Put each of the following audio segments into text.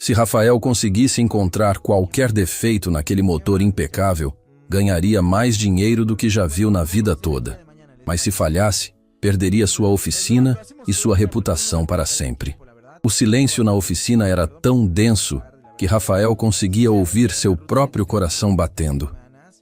Se Rafael conseguisse encontrar qualquer defeito naquele motor impecável, ganharia mais dinheiro do que já viu na vida toda. Mas se falhasse, perderia sua oficina e sua reputação para sempre. O silêncio na oficina era tão denso que Rafael conseguia ouvir seu próprio coração batendo.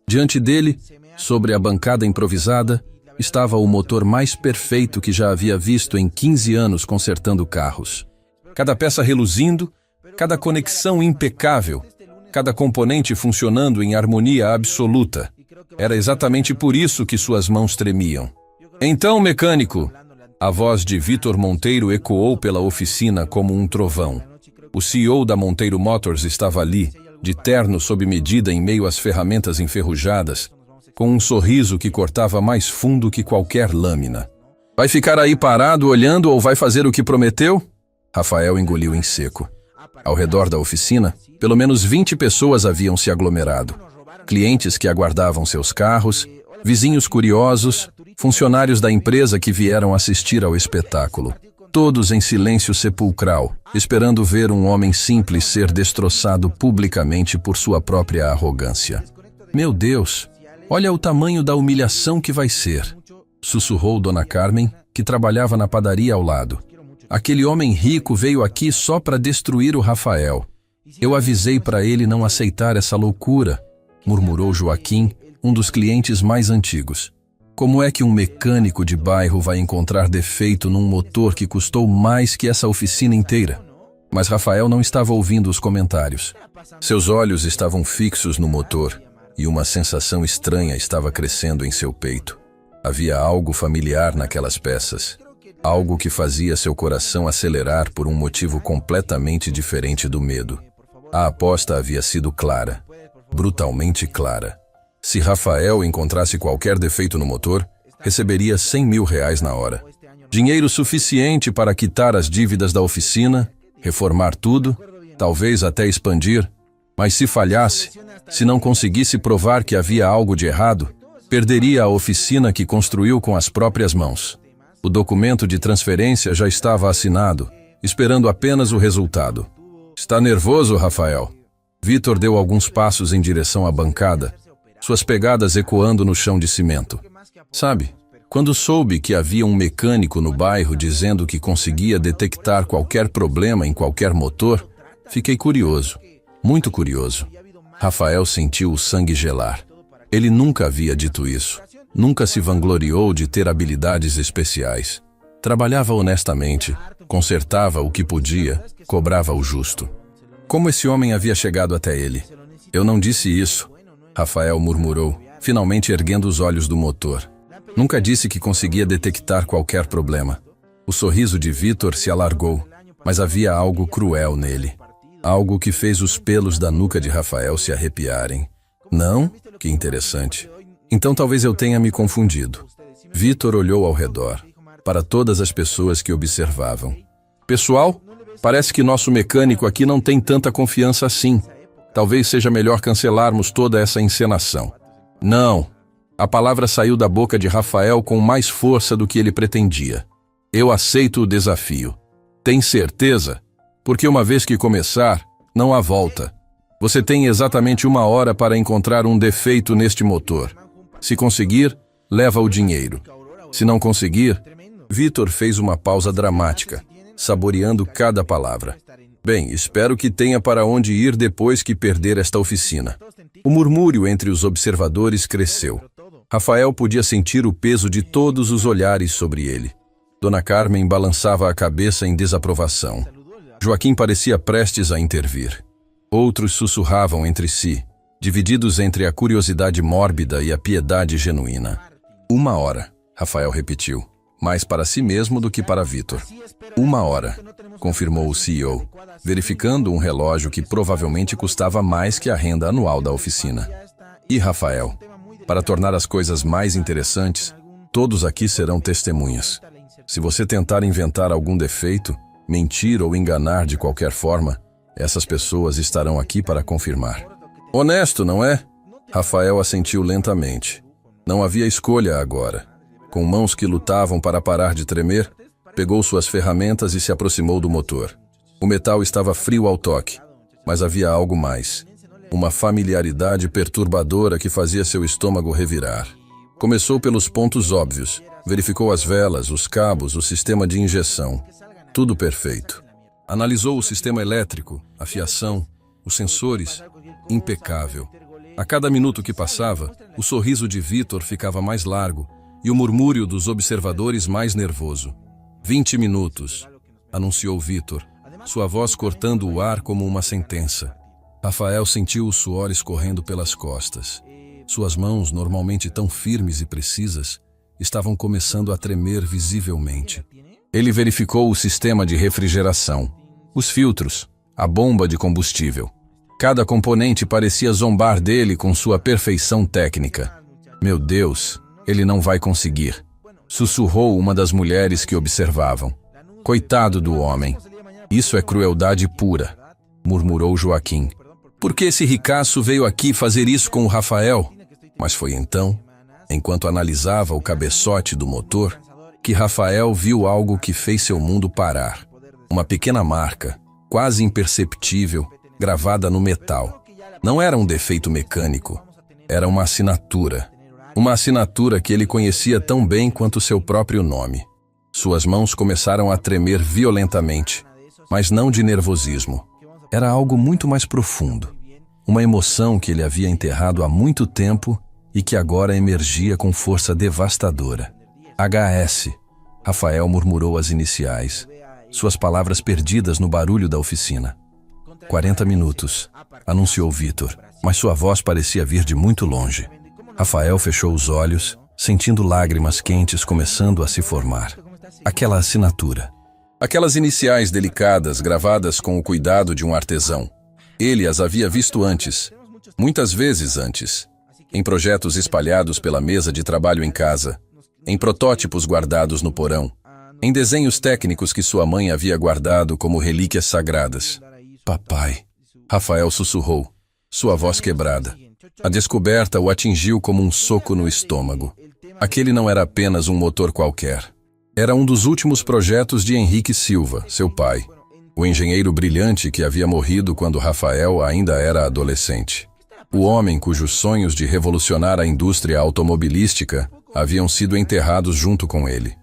Diante dele, sobre a bancada improvisada, estava o motor mais perfeito que já havia visto em 15 anos consertando carros. Cada peça reluzindo, cada conexão impecável, cada componente funcionando em harmonia absoluta. Era exatamente por isso que suas mãos tremiam. Então, mecânico, a voz de Vítor Monteiro ecoou pela oficina como um trovão. O CEO da Monteiro Motors estava ali, de terno sob medida em meio às ferramentas enferrujadas, com um sorriso que cortava mais fundo que qualquer lâmina. Vai ficar aí parado olhando ou vai fazer o que prometeu? Rafael engoliu em seco. Ao redor da oficina, pelo menos 20 pessoas haviam se aglomerado. Clientes que aguardavam seus carros, vizinhos curiosos, funcionários da empresa que vieram assistir ao espetáculo. Todos em silêncio sepulcral, esperando ver um homem simples ser destroçado publicamente por sua própria arrogância. Meu Deus, olha o tamanho da humilhação que vai ser, sussurrou Dona Carmen, que trabalhava na padaria ao lado. Aquele homem rico veio aqui só para destruir o Rafael. Eu avisei para ele não aceitar essa loucura, murmurou Joaquim, um dos clientes mais antigos. Como é que um mecânico de bairro vai encontrar defeito num motor que custou mais que essa oficina inteira? Mas Rafael não estava ouvindo os comentários. Seus olhos estavam fixos no motor e uma sensação estranha estava crescendo em seu peito. Havia algo familiar naquelas peças. Algo que fazia seu coração acelerar por um motivo completamente diferente do medo. A aposta havia sido clara, brutalmente clara. Se Rafael encontrasse qualquer defeito no motor, receberia R$100 mil na hora. Dinheiro suficiente para quitar as dívidas da oficina, reformar tudo, talvez até expandir. Mas se falhasse, se não conseguisse provar que havia algo de errado, perderia a oficina que construiu com as próprias mãos. O documento de transferência já estava assinado, esperando apenas o resultado. Está nervoso, Rafael? Vítor deu alguns passos em direção à bancada, suas pegadas ecoando no chão de cimento. Sabe, quando soube que havia um mecânico no bairro dizendo que conseguia detectar qualquer problema em qualquer motor, fiquei curioso, muito curioso. Rafael sentiu o sangue gelar. Ele nunca havia dito isso. Nunca se vangloriou de ter habilidades especiais. Trabalhava honestamente, consertava o que podia, cobrava o justo. Como esse homem havia chegado até ele? Eu não disse isso, Rafael murmurou, finalmente erguendo os olhos do motor. Nunca disse que conseguia detectar qualquer problema. O sorriso de Vítor se alargou, mas havia algo cruel nele. Algo que fez os pelos da nuca de Rafael se arrepiarem. Não? Que interessante. Então talvez eu tenha me confundido. Vítor olhou ao redor, para todas as pessoas que observavam. Pessoal, parece que nosso mecânico aqui não tem tanta confiança assim. Talvez seja melhor cancelarmos toda essa encenação. Não. A palavra saiu da boca de Rafael com mais força do que ele pretendia. Eu aceito o desafio. Tem certeza? Porque uma vez que começar, não há volta. Você tem exatamente 1 hora para encontrar um defeito neste motor. Se conseguir, leva o dinheiro. Se não conseguir, Vítor fez uma pausa dramática, saboreando cada palavra. Bem, espero que tenha para onde ir depois que perder esta oficina. O murmúrio entre os observadores cresceu. Rafael podia sentir o peso de todos os olhares sobre ele. Dona Carmen balançava a cabeça em desaprovação. Joaquim parecia prestes a intervir. Outros sussurravam entre si, divididos entre a curiosidade mórbida e a piedade genuína. 1 hora, Rafael repetiu, mais para si mesmo do que para Vítor. 1 hora, confirmou o CEO, verificando um relógio que provavelmente custava mais que a renda anual da oficina. E Rafael, para tornar as coisas mais interessantes, todos aqui serão testemunhas. Se você tentar inventar algum defeito, mentir ou enganar de qualquer forma, essas pessoas estarão aqui para confirmar. Honesto, não é? Rafael assentiu lentamente. Não havia escolha agora. Com mãos que lutavam para parar de tremer, pegou suas ferramentas e se aproximou do motor. O metal estava frio ao toque, Mas havia algo mais. Uma familiaridade perturbadora que fazia seu estômago revirar. Começou pelos pontos óbvios. Verificou as velas, os cabos, o sistema de injeção. Tudo perfeito. Analisou o sistema elétrico, a fiação, os sensores. Impecável. A cada minuto que passava, o sorriso de Vítor ficava mais largo e o murmúrio dos observadores mais nervoso. 20 minutos, anunciou Vítor, sua voz cortando o ar como uma sentença. Rafael sentiu o suor escorrendo pelas costas. Suas mãos, normalmente tão firmes e precisas, estavam começando a tremer visivelmente. Ele verificou o sistema de refrigeração, os filtros, a bomba de combustível. Cada componente parecia zombar dele com sua perfeição técnica. Meu Deus, ele não vai conseguir, sussurrou uma das mulheres que observavam. Coitado do homem. Isso é crueldade pura, murmurou Joaquim. Por que esse ricaço veio aqui fazer isso com o Rafael? Mas foi então, enquanto analisava o cabeçote do motor, que Rafael viu algo que fez seu mundo parar. Uma pequena marca, quase imperceptível, gravada no metal. Não era um defeito mecânico, era uma assinatura. Uma assinatura que ele conhecia tão bem quanto seu próprio nome. Suas mãos começaram a tremer violentamente, mas não de nervosismo. Era algo muito mais profundo. Uma emoção que ele havia enterrado há muito tempo e que agora emergia com força devastadora. HS. Rafael murmurou as iniciais, suas palavras perdidas no barulho da oficina. 40 minutos, anunciou Vítor, mas sua voz parecia vir de muito longe. Rafael fechou os olhos, sentindo lágrimas quentes começando a se formar. Aquela assinatura. Aquelas iniciais delicadas, gravadas com o cuidado de um artesão. Ele as havia visto antes, muitas vezes antes, em projetos espalhados pela mesa de trabalho em casa, em protótipos guardados no porão, em desenhos técnicos que sua mãe havia guardado como relíquias sagradas. Papai, Rafael sussurrou, sua voz quebrada. A descoberta o atingiu como um soco no estômago. Aquele não era apenas um motor qualquer. Era um dos últimos projetos de Henrique Silva, seu pai, o engenheiro brilhante que havia morrido quando Rafael ainda era adolescente. O homem cujos sonhos de revolucionar a indústria automobilística haviam sido enterrados junto com ele.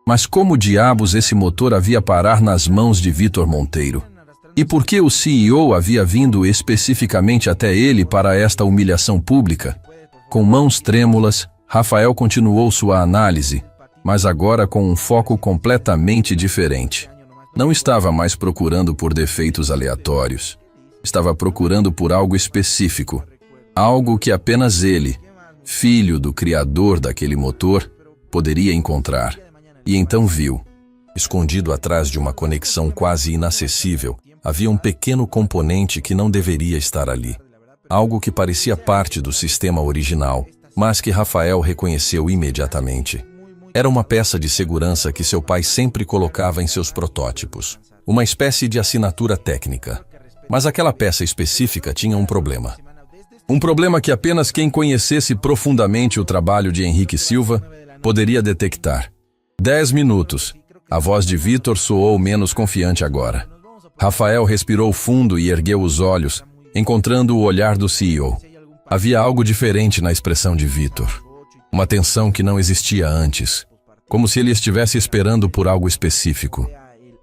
Mas como diabos esse motor havia parar nas mãos de Vítor Monteiro? E por que o CEO havia vindo especificamente até ele para esta humilhação pública? Com mãos trêmulas, Rafael continuou sua análise, mas agora com um foco completamente diferente. Não estava mais procurando por defeitos aleatórios. Estava procurando por algo específico. Algo que apenas ele, filho do criador daquele motor, poderia encontrar. E então viu. Escondido atrás de uma conexão quase inacessível, havia um pequeno componente que não deveria estar ali. Algo que parecia parte do sistema original, mas que Rafael reconheceu imediatamente. Era uma peça de segurança que seu pai sempre colocava em seus protótipos. Uma espécie de assinatura técnica. Mas aquela peça específica tinha um problema. Um problema que apenas quem conhecesse profundamente o trabalho de Henrique Silva poderia detectar. 10 minutos. A voz de Vítor soou menos confiante agora. Rafael respirou fundo e ergueu os olhos, encontrando o olhar do CEO. Havia algo diferente na expressão de Vítor. Uma tensão que não existia antes, como se ele estivesse esperando por algo específico.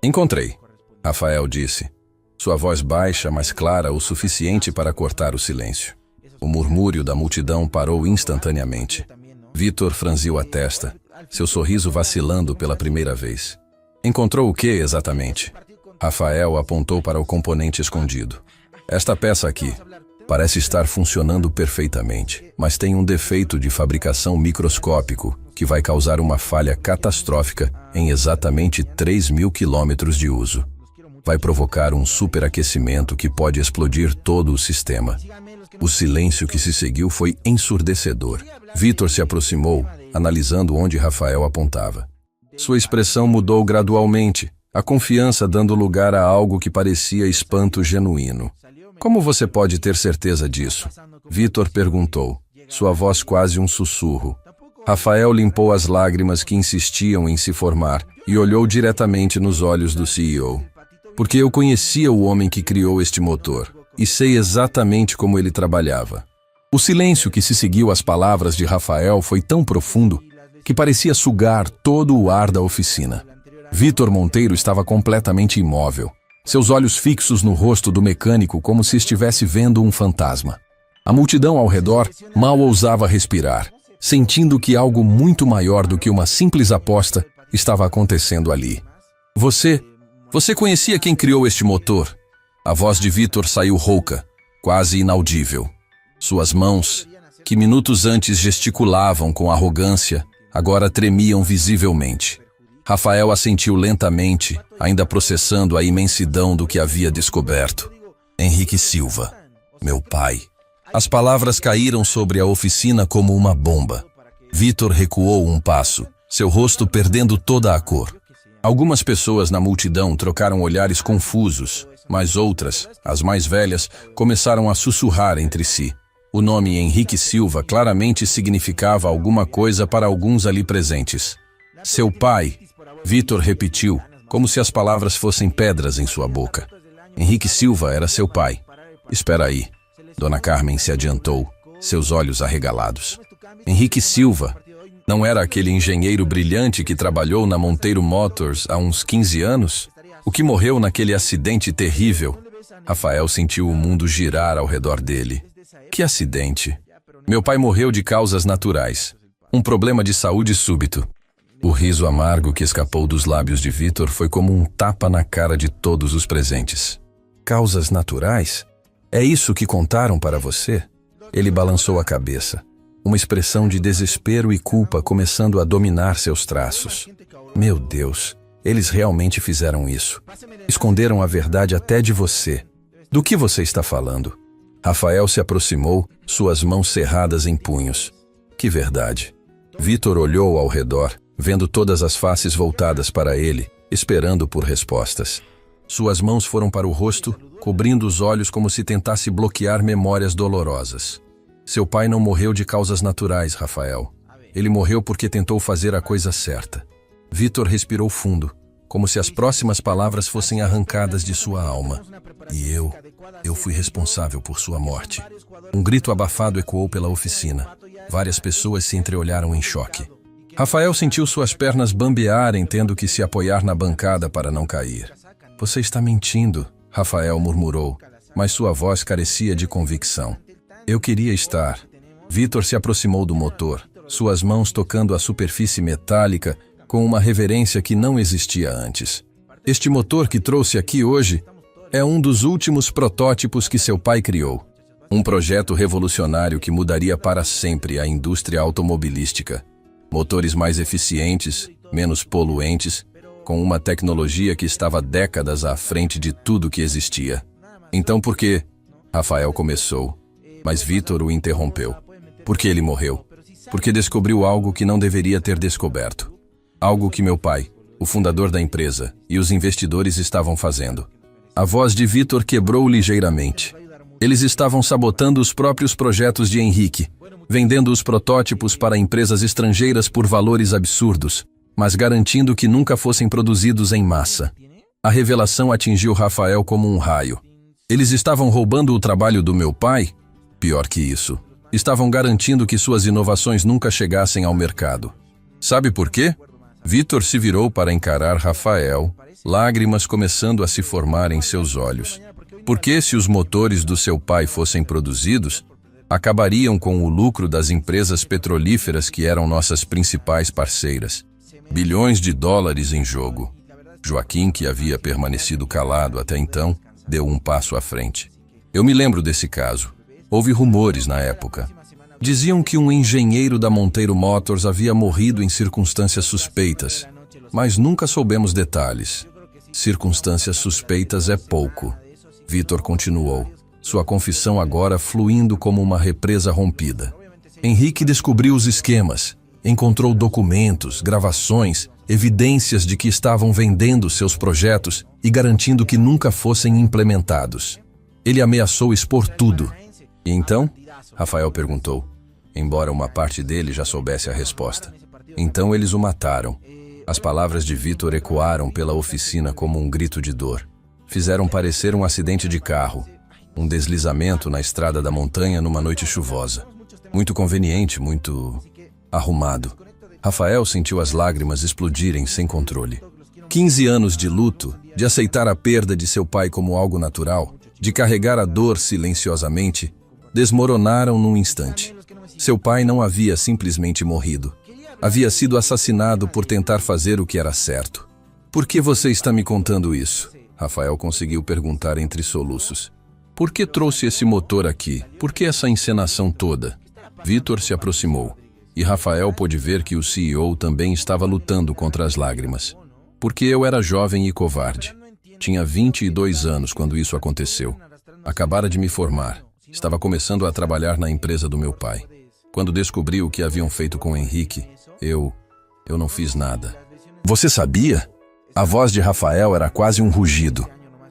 Encontrei, Rafael disse. Sua voz baixa, mas clara o suficiente para cortar o silêncio. O murmúrio da multidão parou instantaneamente. Vítor franziu a testa, seu sorriso vacilando pela primeira vez. Encontrou o que exatamente? Rafael apontou para o componente escondido. Esta peça aqui parece estar funcionando perfeitamente, mas tem um defeito de fabricação microscópico que vai causar uma falha catastrófica em exatamente 3.000 quilômetros de uso. Vai provocar um superaquecimento que pode explodir todo o sistema. O silêncio que se seguiu foi ensurdecedor. Vítor se aproximou, analisando onde Rafael apontava. Sua expressão mudou gradualmente, a confiança dando lugar a algo que parecia espanto genuíno. Como você pode ter certeza disso? Vítor perguntou, sua voz quase um sussurro. Rafael limpou as lágrimas que insistiam em se formar e olhou diretamente nos olhos do CEO. Porque eu conhecia o homem que criou este motor. e sei exatamente como ele trabalhava. O silêncio que se seguiu às palavras de Rafael foi tão profundo que parecia sugar todo o ar da oficina. Vítor Monteiro estava completamente imóvel, seus olhos fixos no rosto do mecânico como se estivesse vendo um fantasma. A multidão ao redor mal ousava respirar, sentindo que algo muito maior do que uma simples aposta estava acontecendo ali. Você conhecia quem criou este motor? A voz de Vítor saiu rouca, quase inaudível. Suas mãos, que minutos antes gesticulavam com arrogância, agora tremiam visivelmente. Rafael assentiu lentamente, ainda processando a imensidão do que havia descoberto. Henrique Silva, meu pai. As palavras caíram sobre a oficina como uma bomba. Vítor recuou um passo, seu rosto perdendo toda a cor. Algumas pessoas na multidão trocaram olhares confusos, mas outras, as mais velhas, começaram a sussurrar entre si. O nome Henrique Silva claramente significava alguma coisa para alguns ali presentes. Seu pai, Vítor repetiu, como se as palavras fossem pedras em sua boca. Henrique Silva era seu pai. Espera aí. Dona Carmen se adiantou, seus olhos arregalados. Henrique Silva não era aquele engenheiro brilhante que trabalhou na Monteiro Motors há uns 15 anos? O que morreu naquele acidente terrível? Rafael sentiu o mundo girar ao redor dele. Que acidente? Meu pai morreu de causas naturais. Um problema de saúde súbito. O riso amargo que escapou dos lábios de Vítor foi como um tapa na cara de todos os presentes. Causas naturais? É isso que contaram para você? Ele balançou a cabeça, uma expressão de desespero e culpa começando a dominar seus traços. Meu Deus, eles realmente fizeram isso. Esconderam a verdade até de você. Do que você está falando? Rafael se aproximou, suas mãos cerradas em punhos. Que verdade? Vítor olhou ao redor, vendo todas as faces voltadas para ele, esperando por respostas. Suas mãos foram para o rosto, cobrindo os olhos como se tentasse bloquear memórias dolorosas. Seu pai não morreu de causas naturais, Rafael. Ele morreu porque tentou fazer a coisa certa. Vítor respirou fundo, como se as próximas palavras fossem arrancadas de sua alma. E eu fui responsável por sua morte. Um grito abafado ecoou pela oficina. Várias pessoas se entreolharam em choque. Rafael sentiu suas pernas bambearem, tendo que se apoiar na bancada para não cair. Você está mentindo, Rafael murmurou, mas sua voz carecia de convicção. Eu queria estar. Vítor se aproximou do motor, suas mãos tocando a superfície metálica com uma reverência que não existia antes. Este motor que trouxe aqui hoje é um dos últimos protótipos que seu pai criou. Um projeto revolucionário que mudaria para sempre a indústria automobilística. Motores mais eficientes, menos poluentes, com uma tecnologia que estava décadas à frente de tudo que existia. Então por que? Rafael começou, mas Vítor o interrompeu. Porque ele morreu. Porque descobriu algo que não deveria ter descoberto. Algo que meu pai, o fundador da empresa, e os investidores estavam fazendo. A voz de Vítor quebrou ligeiramente. Eles estavam sabotando os próprios projetos de Henrique, vendendo os protótipos para empresas estrangeiras por valores absurdos, mas garantindo que nunca fossem produzidos em massa. A revelação atingiu Rafael como um raio. Eles estavam roubando o trabalho do meu pai? Pior que isso. Estavam garantindo que suas inovações nunca chegassem ao mercado. Sabe por quê? Vítor se virou para encarar Rafael, lágrimas começando a se formar em seus olhos. Porque se os motores do seu pai fossem produzidos, acabariam com o lucro das empresas petrolíferas que eram nossas principais parceiras. Bilhões de dólares em jogo. Joaquim, que havia permanecido calado até então, deu um passo à frente. Eu me lembro desse caso. Houve rumores na época. Diziam que um engenheiro da Monteiro Motors havia morrido em circunstâncias suspeitas, mas nunca soubemos detalhes. Circunstâncias suspeitas é pouco. Vítor continuou, sua confissão agora fluindo como uma represa rompida. Henrique descobriu os esquemas, encontrou documentos, gravações, evidências de que estavam vendendo seus projetos e garantindo que nunca fossem implementados. Ele ameaçou expor tudo. E então? Rafael perguntou, embora uma parte dele já soubesse a resposta. Então eles o mataram. As palavras de Vítor ecoaram pela oficina como um grito de dor. Fizeram parecer um acidente de carro. Um deslizamento na estrada da montanha numa noite chuvosa. Muito conveniente, muito arrumado. Rafael sentiu as lágrimas explodirem sem controle. 15 anos de luto, de aceitar a perda de seu pai como algo natural, de carregar a dor silenciosamente, desmoronaram num instante. Seu pai não havia simplesmente morrido. Havia sido assassinado por tentar fazer o que era certo. Por que você está me contando isso? Rafael conseguiu perguntar entre soluços. Por que trouxe esse motor aqui? Por que essa encenação toda? Vitor se aproximou, e Rafael pôde ver que o CEO também estava lutando contra as lágrimas. Porque eu era jovem e covarde. Tinha 22 anos quando isso aconteceu. Acabara de me formar. Estava começando a trabalhar na empresa do meu pai. Quando descobri o que haviam feito com Henrique, eu não fiz nada. Você sabia? A voz de Rafael era quase um rugido.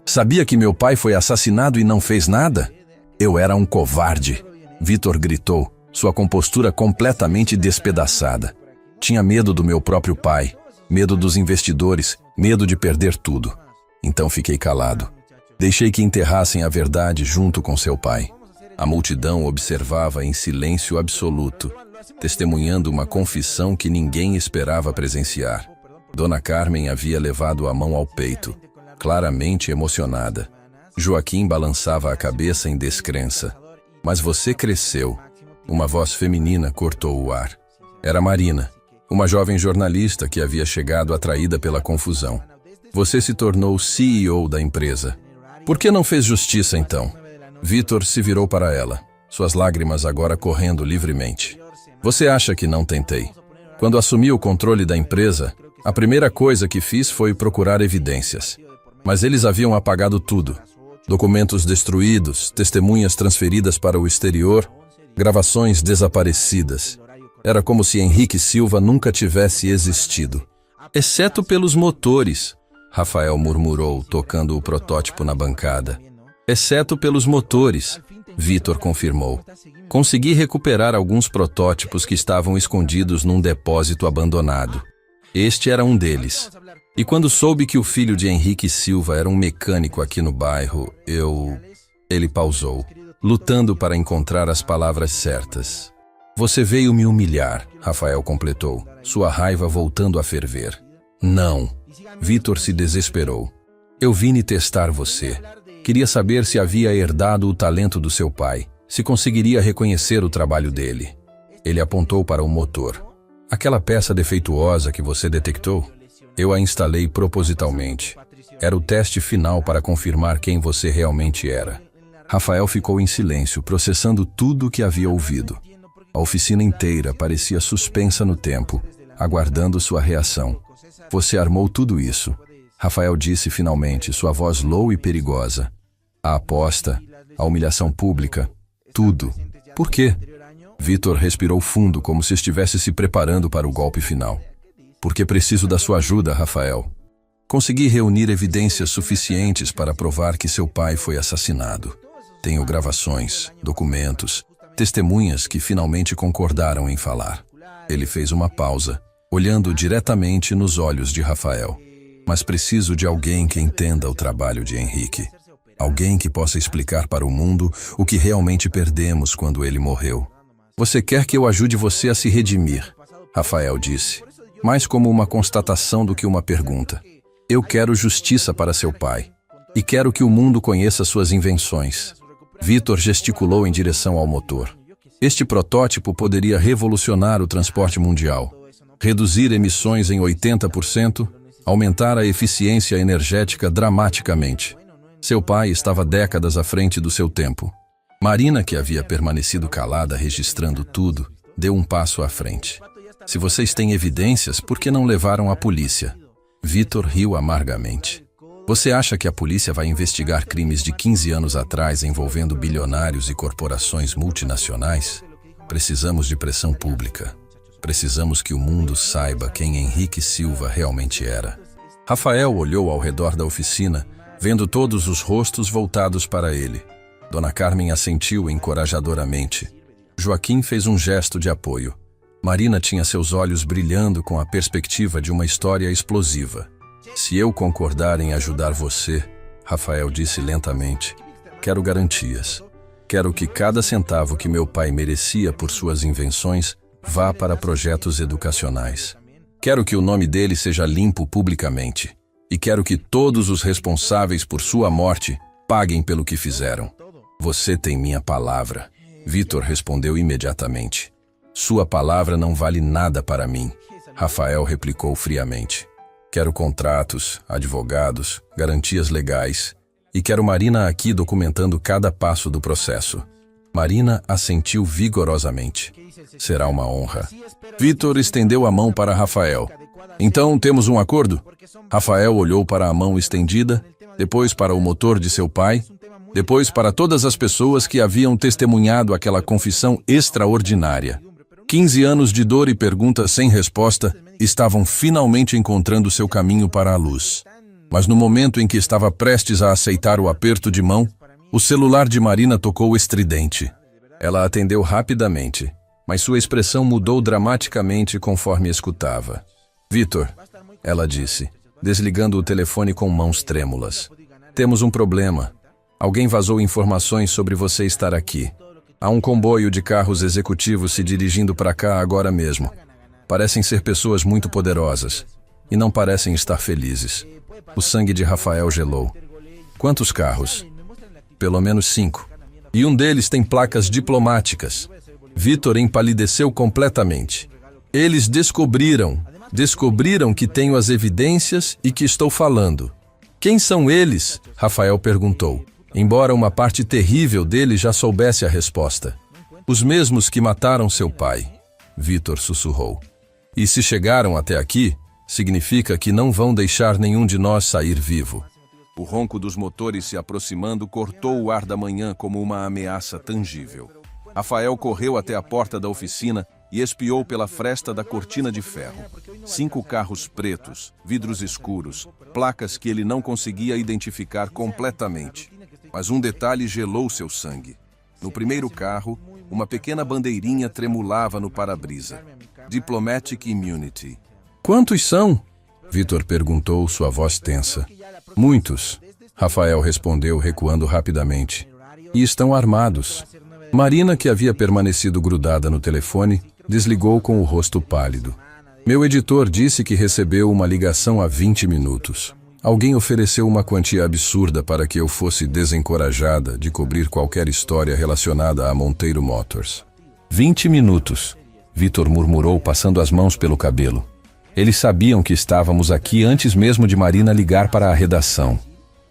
Sabia que meu pai foi assassinado e não fez nada? Eu era um covarde. Vitor gritou, sua compostura completamente despedaçada. Tinha medo do meu próprio pai, medo dos investidores, medo de perder tudo. Então fiquei calado. Deixei que enterrassem a verdade junto com seu pai. A multidão observava em silêncio absoluto, testemunhando uma confissão que ninguém esperava presenciar. Dona Carmen havia levado a mão ao peito, claramente emocionada. Joaquim balançava a cabeça em descrença. Mas você cresceu. Uma voz feminina cortou o ar. Era Marina, uma jovem jornalista que havia chegado atraída pela confusão. Você se tornou CEO da empresa. Por que não fez justiça então? Vitor se virou para ela, suas lágrimas agora correndo livremente. Você acha que não tentei? Quando assumi o controle da empresa, a primeira coisa que fiz foi procurar evidências. Mas eles haviam apagado tudo. Documentos destruídos, testemunhas transferidas para o exterior, gravações desaparecidas. Era como se Henrique Silva nunca tivesse existido. Exceto pelos motores, Rafael murmurou, tocando o protótipo na bancada. Exceto pelos motores, Vitor confirmou. Consegui recuperar alguns protótipos que estavam escondidos num depósito abandonado. Este era um deles. E quando soube que o filho de Henrique Silva era um mecânico aqui no bairro, Ele pausou, lutando para encontrar as palavras certas. Você veio me humilhar, Rafael completou, sua raiva voltando a ferver. Não. Vitor se desesperou. Eu vim testar você. Queria saber se havia herdado o talento do seu pai, se conseguiria reconhecer o trabalho dele. Ele apontou para o motor. Aquela peça defeituosa que você detectou? Eu a instalei propositalmente. Era o teste final para confirmar quem você realmente era. Rafael ficou em silêncio, processando tudo o que havia ouvido. A oficina inteira parecia suspensa no tempo, aguardando sua reação. Você armou tudo isso. Rafael disse finalmente, sua voz low e perigosa. A aposta, a humilhação pública, tudo. Por quê? Vitor respirou fundo, como se estivesse se preparando para o golpe final. Porque preciso da sua ajuda, Rafael. Consegui reunir evidências suficientes para provar que seu pai foi assassinado. Tenho gravações, documentos, testemunhas que finalmente concordaram em falar. Ele fez uma pausa, olhando diretamente nos olhos de Rafael. Mas preciso de alguém que entenda o trabalho de Henrique. Alguém que possa explicar para o mundo o que realmente perdemos quando ele morreu. Você quer que eu ajude você a se redimir, Rafael disse, mais como uma constatação do que uma pergunta. Eu quero justiça para seu pai. E quero que o mundo conheça suas invenções. Vitor gesticulou em direção ao motor. Este protótipo poderia revolucionar o transporte mundial. Reduzir emissões em 80%, aumentar a eficiência energética dramaticamente. Seu pai estava décadas à frente do seu tempo. Marina, que havia permanecido calada registrando tudo, deu um passo à frente. Se vocês têm evidências, por que não levaram à polícia? Vitor riu amargamente. Você acha que a polícia vai investigar crimes de 15 anos atrás envolvendo bilionários e corporações multinacionais? Precisamos de pressão pública. Precisamos que o mundo saiba quem Henrique Silva realmente era. Rafael olhou ao redor da oficina, vendo todos os rostos voltados para ele. Dona Carmen assentiu encorajadoramente. Joaquim fez um gesto de apoio. Marina tinha seus olhos brilhando com a perspectiva de uma história explosiva. Se eu concordar em ajudar você, Rafael disse lentamente, Quero garantias. Quero que cada centavo que meu pai merecia por suas invenções vá para projetos educacionais. Quero que o nome dele seja limpo publicamente. E quero que todos os responsáveis por sua morte paguem pelo que fizeram. Você tem minha palavra. Vitor respondeu imediatamente. Sua palavra não vale nada para mim. Rafael replicou friamente. Quero contratos, advogados, garantias legais. E quero Marina aqui documentando cada passo do processo. Marina assentiu vigorosamente. Será uma honra. Vitor estendeu a mão para Rafael. Então temos um acordo? Rafael olhou para a mão estendida, depois para o motor de seu pai, depois para todas as pessoas que haviam testemunhado aquela confissão extraordinária. 15 anos de dor e perguntas sem resposta estavam finalmente encontrando seu caminho para a luz. Mas no momento em que estava prestes a aceitar o aperto de mão, o celular de Marina tocou estridente. Ela atendeu rapidamente, mas sua expressão mudou dramaticamente conforme escutava. Vitor, ela disse, desligando o telefone com mãos trêmulas. Temos um problema. Alguém vazou informações sobre você estar aqui. Há um comboio de carros executivos se dirigindo para cá agora mesmo. Parecem ser pessoas muito poderosas e não parecem estar felizes. O sangue de Rafael gelou. Quantos carros? Pelo menos 5. E um deles tem placas diplomáticas. Vitor empalideceu completamente. Eles descobriram que tenho as evidências e que estou falando. Quem são eles? Rafael perguntou, embora uma parte terrível dele já soubesse a resposta. Os mesmos que mataram seu pai, Vitor sussurrou. E se chegaram até aqui, significa que não vão deixar nenhum de nós sair vivo. O ronco dos motores se aproximando cortou o ar da manhã como uma ameaça tangível. Rafael correu até a porta da oficina e espiou pela fresta da cortina de ferro. 5 carros pretos, vidros escuros, placas que ele não conseguia identificar completamente. Mas um detalhe gelou seu sangue. No primeiro carro, uma pequena bandeirinha tremulava no para-brisa. Diplomatic Immunity. Quantos são? Vitor perguntou, sua voz tensa. Muitos, Rafael respondeu, recuando rapidamente. E estão armados. Marina, que havia permanecido grudada no telefone, desligou com o rosto pálido. Meu editor disse que recebeu uma ligação há 20 minutos. Alguém ofereceu uma quantia absurda para que eu fosse desencorajada de cobrir qualquer história relacionada a Monteiro Motors. 20 minutos, Vitor murmurou, passando as mãos pelo cabelo. Eles sabiam que estávamos aqui antes mesmo de Marina ligar para a redação.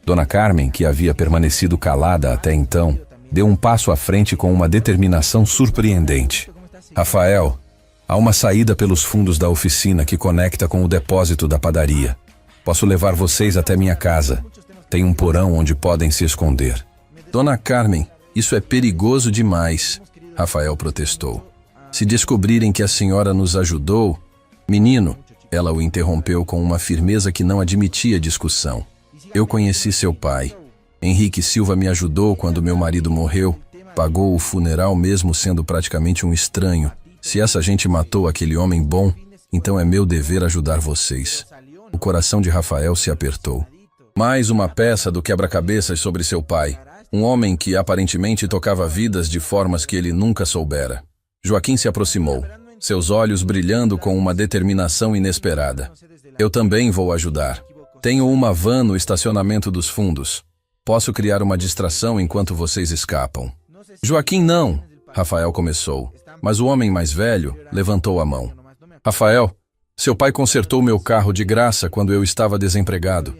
Dona Carmen, que havia permanecido calada até então, deu um passo à frente com uma determinação surpreendente. Rafael, há uma saída pelos fundos da oficina que conecta com o depósito da padaria. Posso levar vocês até minha casa. Tem um porão onde podem se esconder. Dona Carmen, isso é perigoso demais, Rafael protestou. Se descobrirem que a senhora nos ajudou... Menino, ela o interrompeu com uma firmeza que não admitia discussão. Eu conheci seu pai. Henrique Silva me ajudou quando meu marido morreu. Pagou o funeral mesmo sendo praticamente um estranho. Se essa gente matou aquele homem bom, então é meu dever ajudar vocês. O coração de Rafael se apertou. Mais uma peça do quebra-cabeças sobre seu pai. Um homem que aparentemente tocava vidas de formas que ele nunca soubera. Joaquim se aproximou, seus olhos brilhando com uma determinação inesperada. Eu também vou ajudar. Tenho uma van no estacionamento dos fundos. Posso criar uma distração enquanto vocês escapam. Joaquim não, Rafael começou, mas o homem mais velho levantou a mão. Rafael, seu pai consertou meu carro de graça quando eu estava desempregado.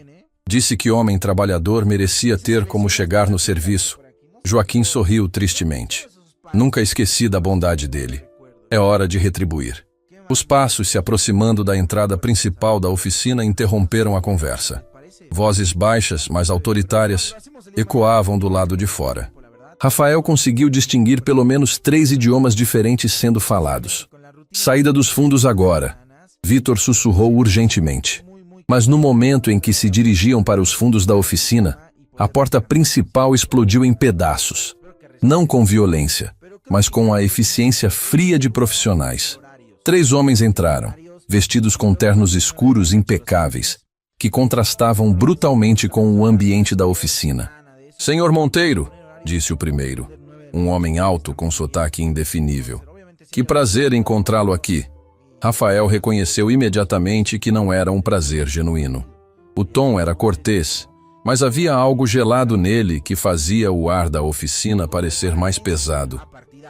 Disse que homem trabalhador merecia ter como chegar no serviço. Joaquim sorriu tristemente. Nunca esqueci da bondade dele. É hora de retribuir. Os passos se aproximando da entrada principal da oficina interromperam a conversa. Vozes baixas, mas autoritárias, ecoavam do lado de fora. Rafael conseguiu distinguir pelo menos 3 idiomas diferentes sendo falados. Saída dos fundos agora. Vitor sussurrou urgentemente. Mas no momento em que se dirigiam para os fundos da oficina, a porta principal explodiu em pedaços. Não com violência, mas com a eficiência fria de profissionais. 3 homens entraram, vestidos com ternos escuros impecáveis, que contrastavam brutalmente com o ambiente da oficina. Senhor Monteiro, disse o primeiro, um homem alto com sotaque indefinível. Que prazer encontrá-lo aqui. Rafael reconheceu imediatamente que não era um prazer genuíno. O tom era cortês, mas havia algo gelado nele que fazia o ar da oficina parecer mais pesado.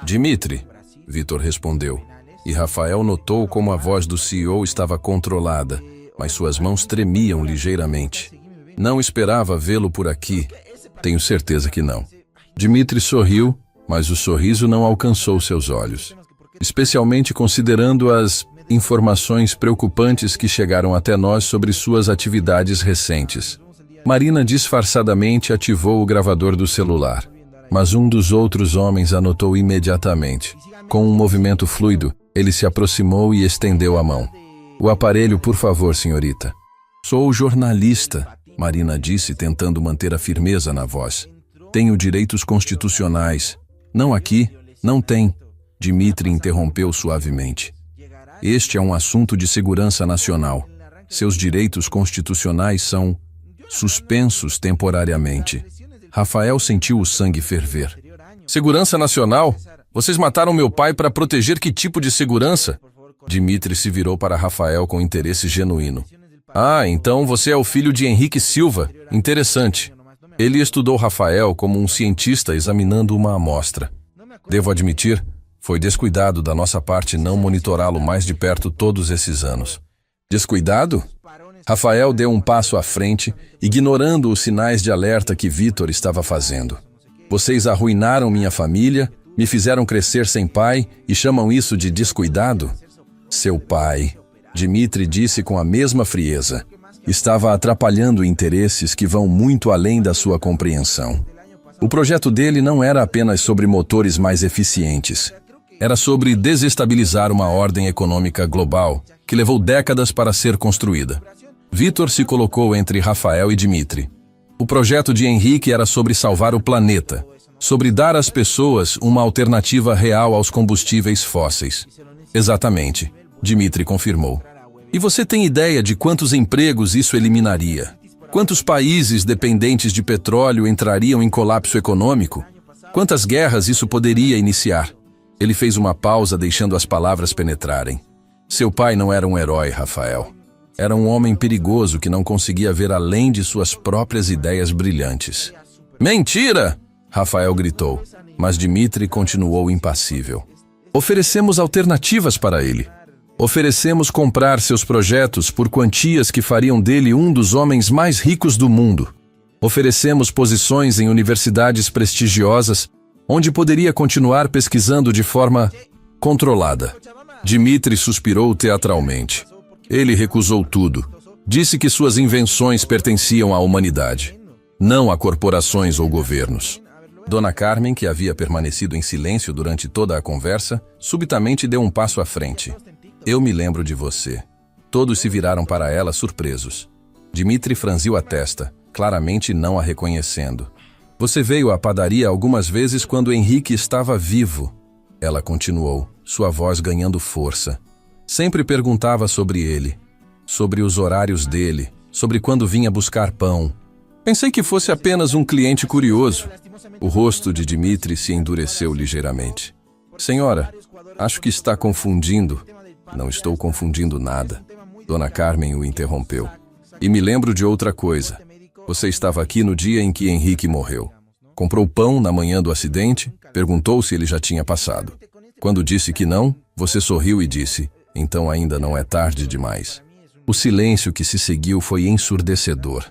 Dmitry, Vitor respondeu, e Rafael notou como a voz do CEO estava controlada, mas suas mãos tremiam ligeiramente. Não esperava vê-lo por aqui. Tenho certeza que não. Dmitry sorriu, mas o sorriso não alcançou seus olhos, especialmente considerando as informações preocupantes que chegaram até nós sobre suas atividades recentes. Marina disfarçadamente ativou o gravador do celular, mas um dos outros homens anotou imediatamente. Com um movimento fluido, ele se aproximou e estendeu a mão. O aparelho, por favor, senhorita. Sou jornalista, Marina disse, tentando manter a firmeza na voz. Tenho direitos constitucionais. Não aqui, não tem. Dmitry interrompeu suavemente. Este é um assunto de segurança nacional. Seus direitos constitucionais são suspensos temporariamente. Rafael sentiu o sangue ferver. Segurança nacional? Vocês mataram meu pai para proteger que tipo de segurança? Dmitry se virou para Rafael com interesse genuíno. Ah, então você é o filho de Henrique Silva. Interessante. Ele estudou Rafael como um cientista examinando uma amostra. Devo admitir, foi descuidado da nossa parte não monitorá-lo mais de perto todos esses anos. Descuidado? Rafael deu um passo à frente, ignorando os sinais de alerta que Vitor estava fazendo. Vocês arruinaram minha família, me fizeram crescer sem pai e chamam isso de descuidado? Seu pai, Dmitry disse com a mesma frieza, estava atrapalhando interesses que vão muito além da sua compreensão. O projeto dele não era apenas sobre motores mais eficientes. Era sobre desestabilizar uma ordem econômica global que levou décadas para ser construída. Vitor se colocou entre Rafael e Dmitry. O projeto de Henrique era sobre salvar o planeta, sobre dar às pessoas uma alternativa real aos combustíveis fósseis. Exatamente, Dmitry confirmou. E você tem ideia de quantos empregos isso eliminaria? Quantos países dependentes de petróleo entrariam em colapso econômico? Quantas guerras isso poderia iniciar? Ele fez uma pausa, deixando as palavras penetrarem. Seu pai não era um herói, Rafael. Era um homem perigoso que não conseguia ver além de suas próprias ideias brilhantes. Mentira! Rafael gritou, mas Dmitry continuou impassível. Oferecemos alternativas para ele. Oferecemos comprar seus projetos por quantias que fariam dele um dos homens mais ricos do mundo. Oferecemos posições em universidades prestigiosas, onde poderia continuar pesquisando de forma controlada. Dmitry suspirou teatralmente. Ele recusou tudo. Disse que suas invenções pertenciam à humanidade, não a corporações ou governos. Dona Carmen, que havia permanecido em silêncio durante toda a conversa, subitamente deu um passo à frente. Eu me lembro de você. Todos se viraram para ela surpresos. Dmitry franziu a testa, claramente não a reconhecendo. Você veio à padaria algumas vezes quando Henrique estava vivo. Ela continuou, sua voz ganhando força. Sempre perguntava sobre ele, sobre os horários dele, sobre quando vinha buscar pão. Pensei que fosse apenas um cliente curioso. O rosto de Dmitry se endureceu ligeiramente. Senhora, acho que está confundindo. Não estou confundindo nada. Dona Carmen o interrompeu. E me lembro de outra coisa. Você estava aqui no dia em que Henrique morreu. Comprou pão na manhã do acidente, perguntou se ele já tinha passado. Quando disse que não, você sorriu e disse, então ainda não é tarde demais. O silêncio que se seguiu foi ensurdecedor.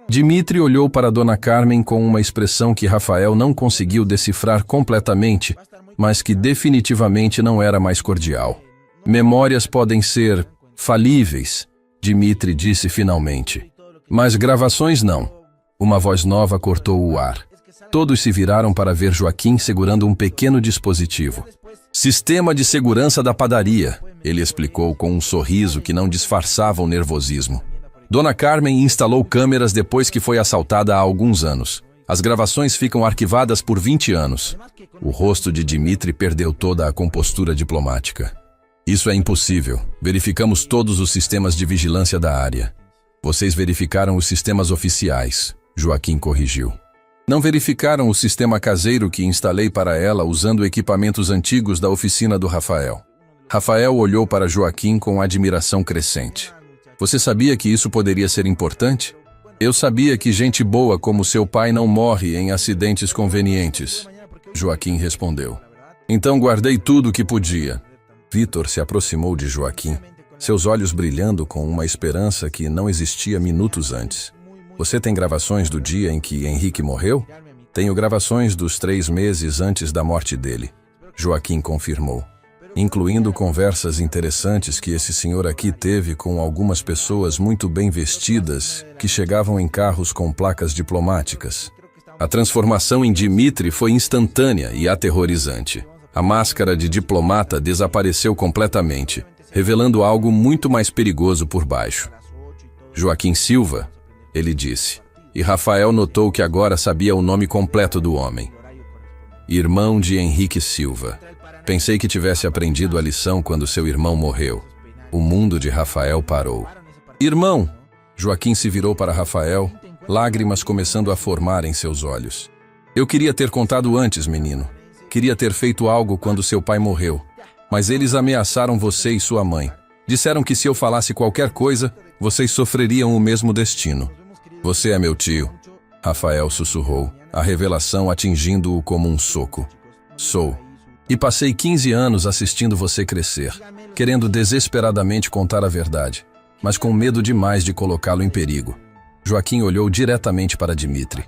Dmitry olhou para Dona Carmen com uma expressão que Rafael não conseguiu decifrar completamente, mas que definitivamente não era mais cordial. Memórias podem ser falíveis, Dmitry disse finalmente. Mas gravações não. Uma voz nova cortou o ar. Todos se viraram para ver Joaquim segurando um pequeno dispositivo. Sistema de segurança da padaria, ele explicou com um sorriso que não disfarçava o nervosismo. Dona Carmen instalou câmeras depois que foi assaltada há alguns anos. As gravações ficam arquivadas por 20 anos. O rosto de Dmitry perdeu toda a compostura diplomática. Isso é impossível. Verificamos todos os sistemas de vigilância da área. Vocês verificaram os sistemas oficiais, Joaquim corrigiu. Não verificaram o sistema caseiro que instalei para ela usando equipamentos antigos da oficina do Rafael. Rafael olhou para Joaquim com admiração crescente. Você sabia que isso poderia ser importante? Eu sabia que gente boa como seu pai não morre em acidentes convenientes. Joaquim respondeu. Então guardei tudo o que podia. Vítor se aproximou de Joaquim, seus olhos brilhando com uma esperança que não existia minutos antes. Você tem gravações do dia em que Henrique morreu? Tenho gravações dos 3 meses antes da morte dele. Joaquim confirmou. Incluindo conversas interessantes que esse senhor aqui teve com algumas pessoas muito bem vestidas que chegavam em carros com placas diplomáticas. A transformação em Dimitri foi instantânea e aterrorizante. A máscara de diplomata desapareceu completamente, revelando algo muito mais perigoso por baixo. Joaquim Silva, ele disse, e Rafael notou que agora sabia o nome completo do homem. Irmão de Henrique Silva. Pensei que tivesse aprendido a lição quando seu irmão morreu. O mundo de Rafael parou. Irmão! Joaquim se virou para Rafael, lágrimas começando a formar em seus olhos. Eu queria ter contado antes, menino. Queria ter feito algo quando seu pai morreu. Mas eles ameaçaram você e sua mãe. Disseram que se eu falasse qualquer coisa, vocês sofreriam o mesmo destino. Você é meu tio. Rafael sussurrou, a revelação atingindo-o como um soco. Sou. E passei 15 anos assistindo você crescer, querendo desesperadamente contar a verdade, mas com medo demais de colocá-lo em perigo. Joaquim olhou diretamente para Dimitri.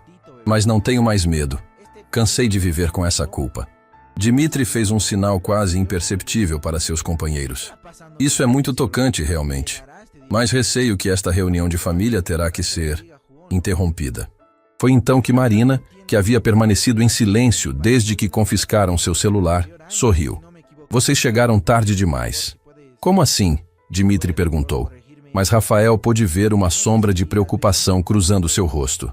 Mas não tenho mais medo. Cansei de viver com essa culpa. Dimitri fez um sinal quase imperceptível para seus companheiros. Isso é muito tocante, realmente. Mas receio que esta reunião de família terá que ser interrompida. Foi então que Marina, que havia permanecido em silêncio desde que confiscaram seu celular, sorriu. Vocês chegaram tarde demais. Como assim? Dimitri perguntou. Mas Rafael pôde ver uma sombra de preocupação cruzando seu rosto.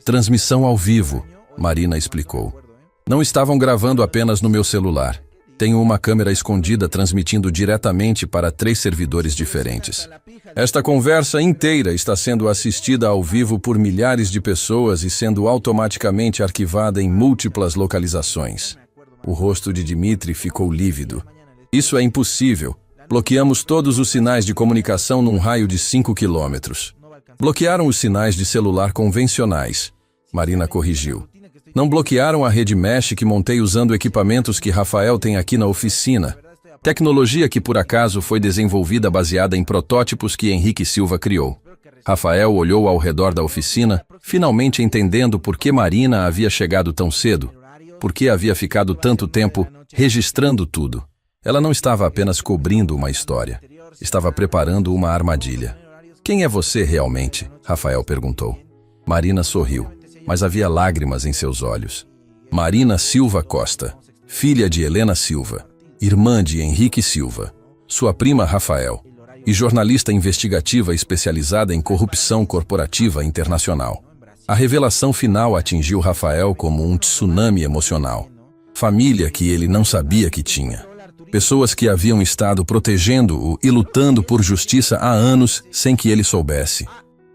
Transmissão ao vivo, Marina explicou. Não estavam gravando apenas no meu celular. Tenho uma câmera escondida transmitindo diretamente para 3 servidores diferentes. Esta conversa inteira está sendo assistida ao vivo por milhares de pessoas e sendo automaticamente arquivada em múltiplas localizações. O rosto de Dimitri ficou lívido. Isso é impossível. Bloqueamos todos os sinais de comunicação num raio de 5 quilômetros. Bloquearam os sinais de celular convencionais. Marina corrigiu. Não bloquearam a rede mesh que montei usando equipamentos que Rafael tem aqui na oficina. Tecnologia que por acaso foi desenvolvida baseada em protótipos que Henrique Silva criou. Rafael olhou ao redor da oficina, finalmente entendendo por que Marina havia chegado tão cedo, por que havia ficado tanto tempo registrando tudo. Ela não estava apenas cobrindo uma história, estava preparando uma armadilha. Quem é você realmente? Rafael perguntou. Marina sorriu, mas havia lágrimas em seus olhos. Marina Silva Costa, filha de Helena Silva, irmã de Henrique Silva, sua prima Rafael, e jornalista investigativa especializada em corrupção corporativa internacional. A revelação final atingiu Rafael como um tsunami emocional. Família que ele não sabia que tinha. Pessoas que haviam estado protegendo-o e lutando por justiça há anos sem que ele soubesse.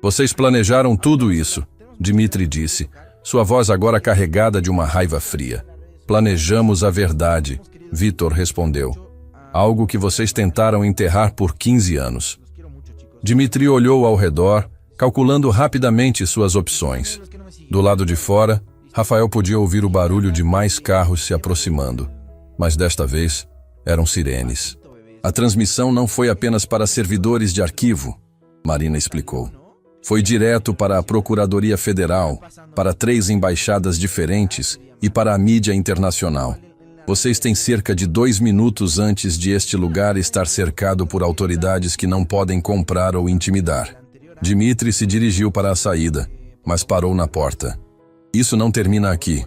Vocês planejaram tudo isso, Dimitri disse, sua voz agora carregada de uma raiva fria. Planejamos a verdade, Vítor respondeu. Algo que vocês tentaram enterrar por 15 anos. Dimitri olhou ao redor, calculando rapidamente suas opções. Do lado de fora, Rafael podia ouvir o barulho de mais carros se aproximando. Mas desta vez, eram sirenes. A transmissão não foi apenas para servidores de arquivo, Marina explicou. Foi direto para a Procuradoria Federal, para 3 embaixadas diferentes e para a mídia internacional. Vocês têm cerca de 2 minutos antes de este lugar estar cercado por autoridades que não podem comprar ou intimidar. Dimitri se dirigiu para a saída, mas parou na porta. Isso não termina aqui.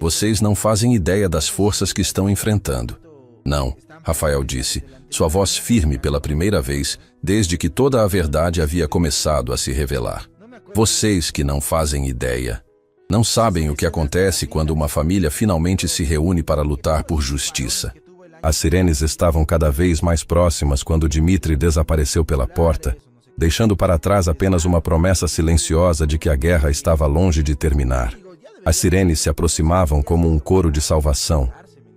Vocês não fazem ideia das forças que estão enfrentando. Não, Rafael disse, sua voz firme pela primeira vez desde que toda a verdade havia começado a se revelar. Vocês que não fazem ideia. Não sabem o que acontece quando uma família finalmente se reúne para lutar por justiça. As sirenes estavam cada vez mais próximas quando Dimitri desapareceu pela porta, deixando para trás apenas uma promessa silenciosa de que a guerra estava longe de terminar. As sirenes se aproximavam como um coro de salvação,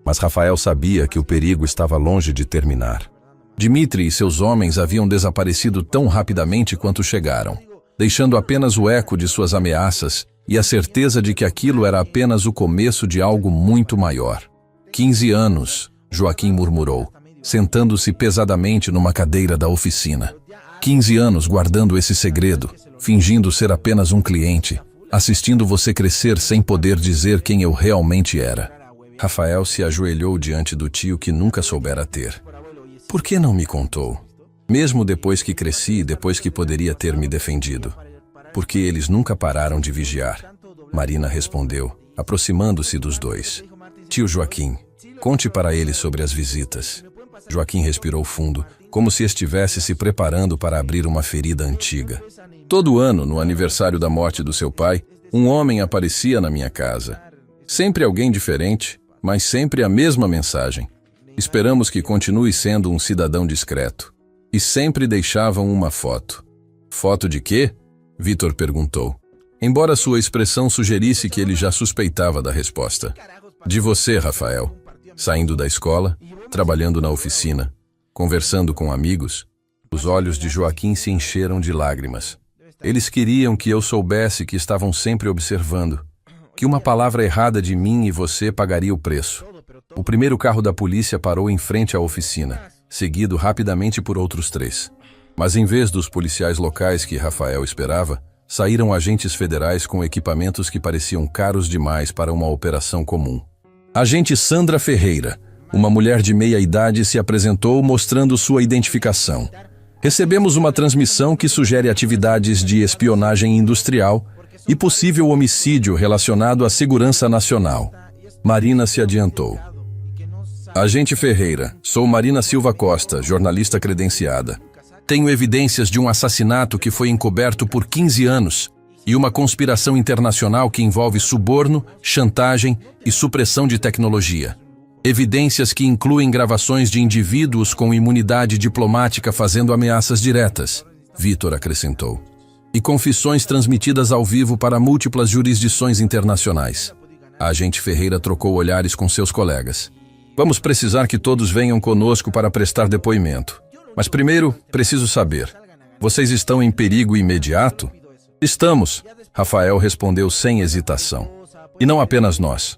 mas Rafael sabia que o perigo estava longe de terminar. Dmitri e seus homens haviam desaparecido tão rapidamente quanto chegaram, deixando apenas o eco de suas ameaças e a certeza de que aquilo era apenas o começo de algo muito maior. 15 anos, Joaquim murmurou, sentando-se pesadamente numa cadeira da oficina. 15 anos guardando esse segredo, fingindo ser apenas um cliente, assistindo você crescer sem poder dizer quem eu realmente era. Rafael se ajoelhou diante do tio que nunca soubera ter. Por que não me contou? Mesmo depois que cresci e depois que poderia ter me defendido. Porque eles nunca pararam de vigiar. Marina respondeu, aproximando-se dos dois. Tio Joaquim, conte para ele sobre as visitas. Joaquim respirou fundo, como se estivesse se preparando para abrir uma ferida antiga. Todo ano, no aniversário da morte do seu pai, um homem aparecia na minha casa. Sempre alguém diferente, mas sempre a mesma mensagem. Esperamos que continue sendo um cidadão discreto. E sempre deixavam uma foto. Foto de quê? Vitor perguntou. Embora sua expressão sugerisse que ele já suspeitava da resposta. De você, Rafael. Saindo da escola, trabalhando na oficina, conversando com amigos, os olhos de Joaquim se encheram de lágrimas. Eles queriam que eu soubesse que estavam sempre observando, que uma palavra errada de mim e você pagaria o preço. O primeiro carro da polícia parou em frente à oficina, seguido rapidamente por outros 3. Mas em vez dos policiais locais que Rafael esperava, saíram agentes federais com equipamentos que pareciam caros demais para uma operação comum. Agente Sandra Ferreira, uma mulher de meia-idade, se apresentou mostrando sua identificação. Recebemos uma transmissão que sugere atividades de espionagem industrial e possível homicídio relacionado à segurança nacional. Marina se adiantou. Agente Ferreira, sou Marina Silva Costa, jornalista credenciada. Tenho evidências de um assassinato que foi encoberto por 15 anos e uma conspiração internacional que envolve suborno, chantagem e supressão de tecnologia. Evidências que incluem gravações de indivíduos com imunidade diplomática fazendo ameaças diretas, Vitor acrescentou. E confissões transmitidas ao vivo para múltiplas jurisdições internacionais. A agente Ferreira trocou olhares com seus colegas. Vamos precisar que todos venham conosco para prestar depoimento. Mas primeiro, preciso saber. Vocês estão em perigo imediato? Estamos, Rafael respondeu sem hesitação. E não apenas nós.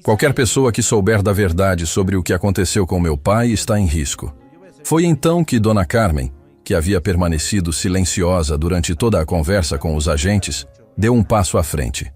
Qualquer pessoa que souber da verdade sobre o que aconteceu com meu pai está em risco. Foi então que Dona Carmen, que havia permanecido silenciosa durante toda a conversa com os agentes, deu um passo à frente.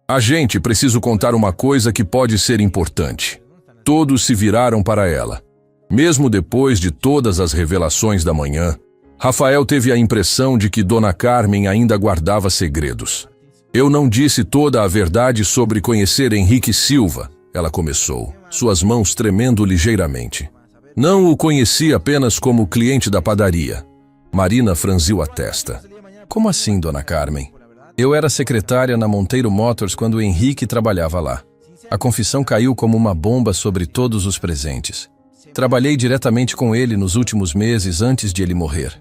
Agente, preciso contar uma coisa que pode ser importante. Todos se viraram para ela. Mesmo depois de todas as revelações da manhã, Rafael teve a impressão de que Dona Carmen ainda guardava segredos. Eu não disse toda a verdade sobre conhecer Henrique Silva, ela começou, suas mãos tremendo ligeiramente. Não o conheci apenas como cliente da padaria. Marina franziu a testa. Como assim, Dona Carmen? Eu era secretária na Monteiro Motors quando Henrique trabalhava lá. A confissão caiu como uma bomba sobre todos os presentes. Trabalhei diretamente com ele nos últimos meses antes de ele morrer.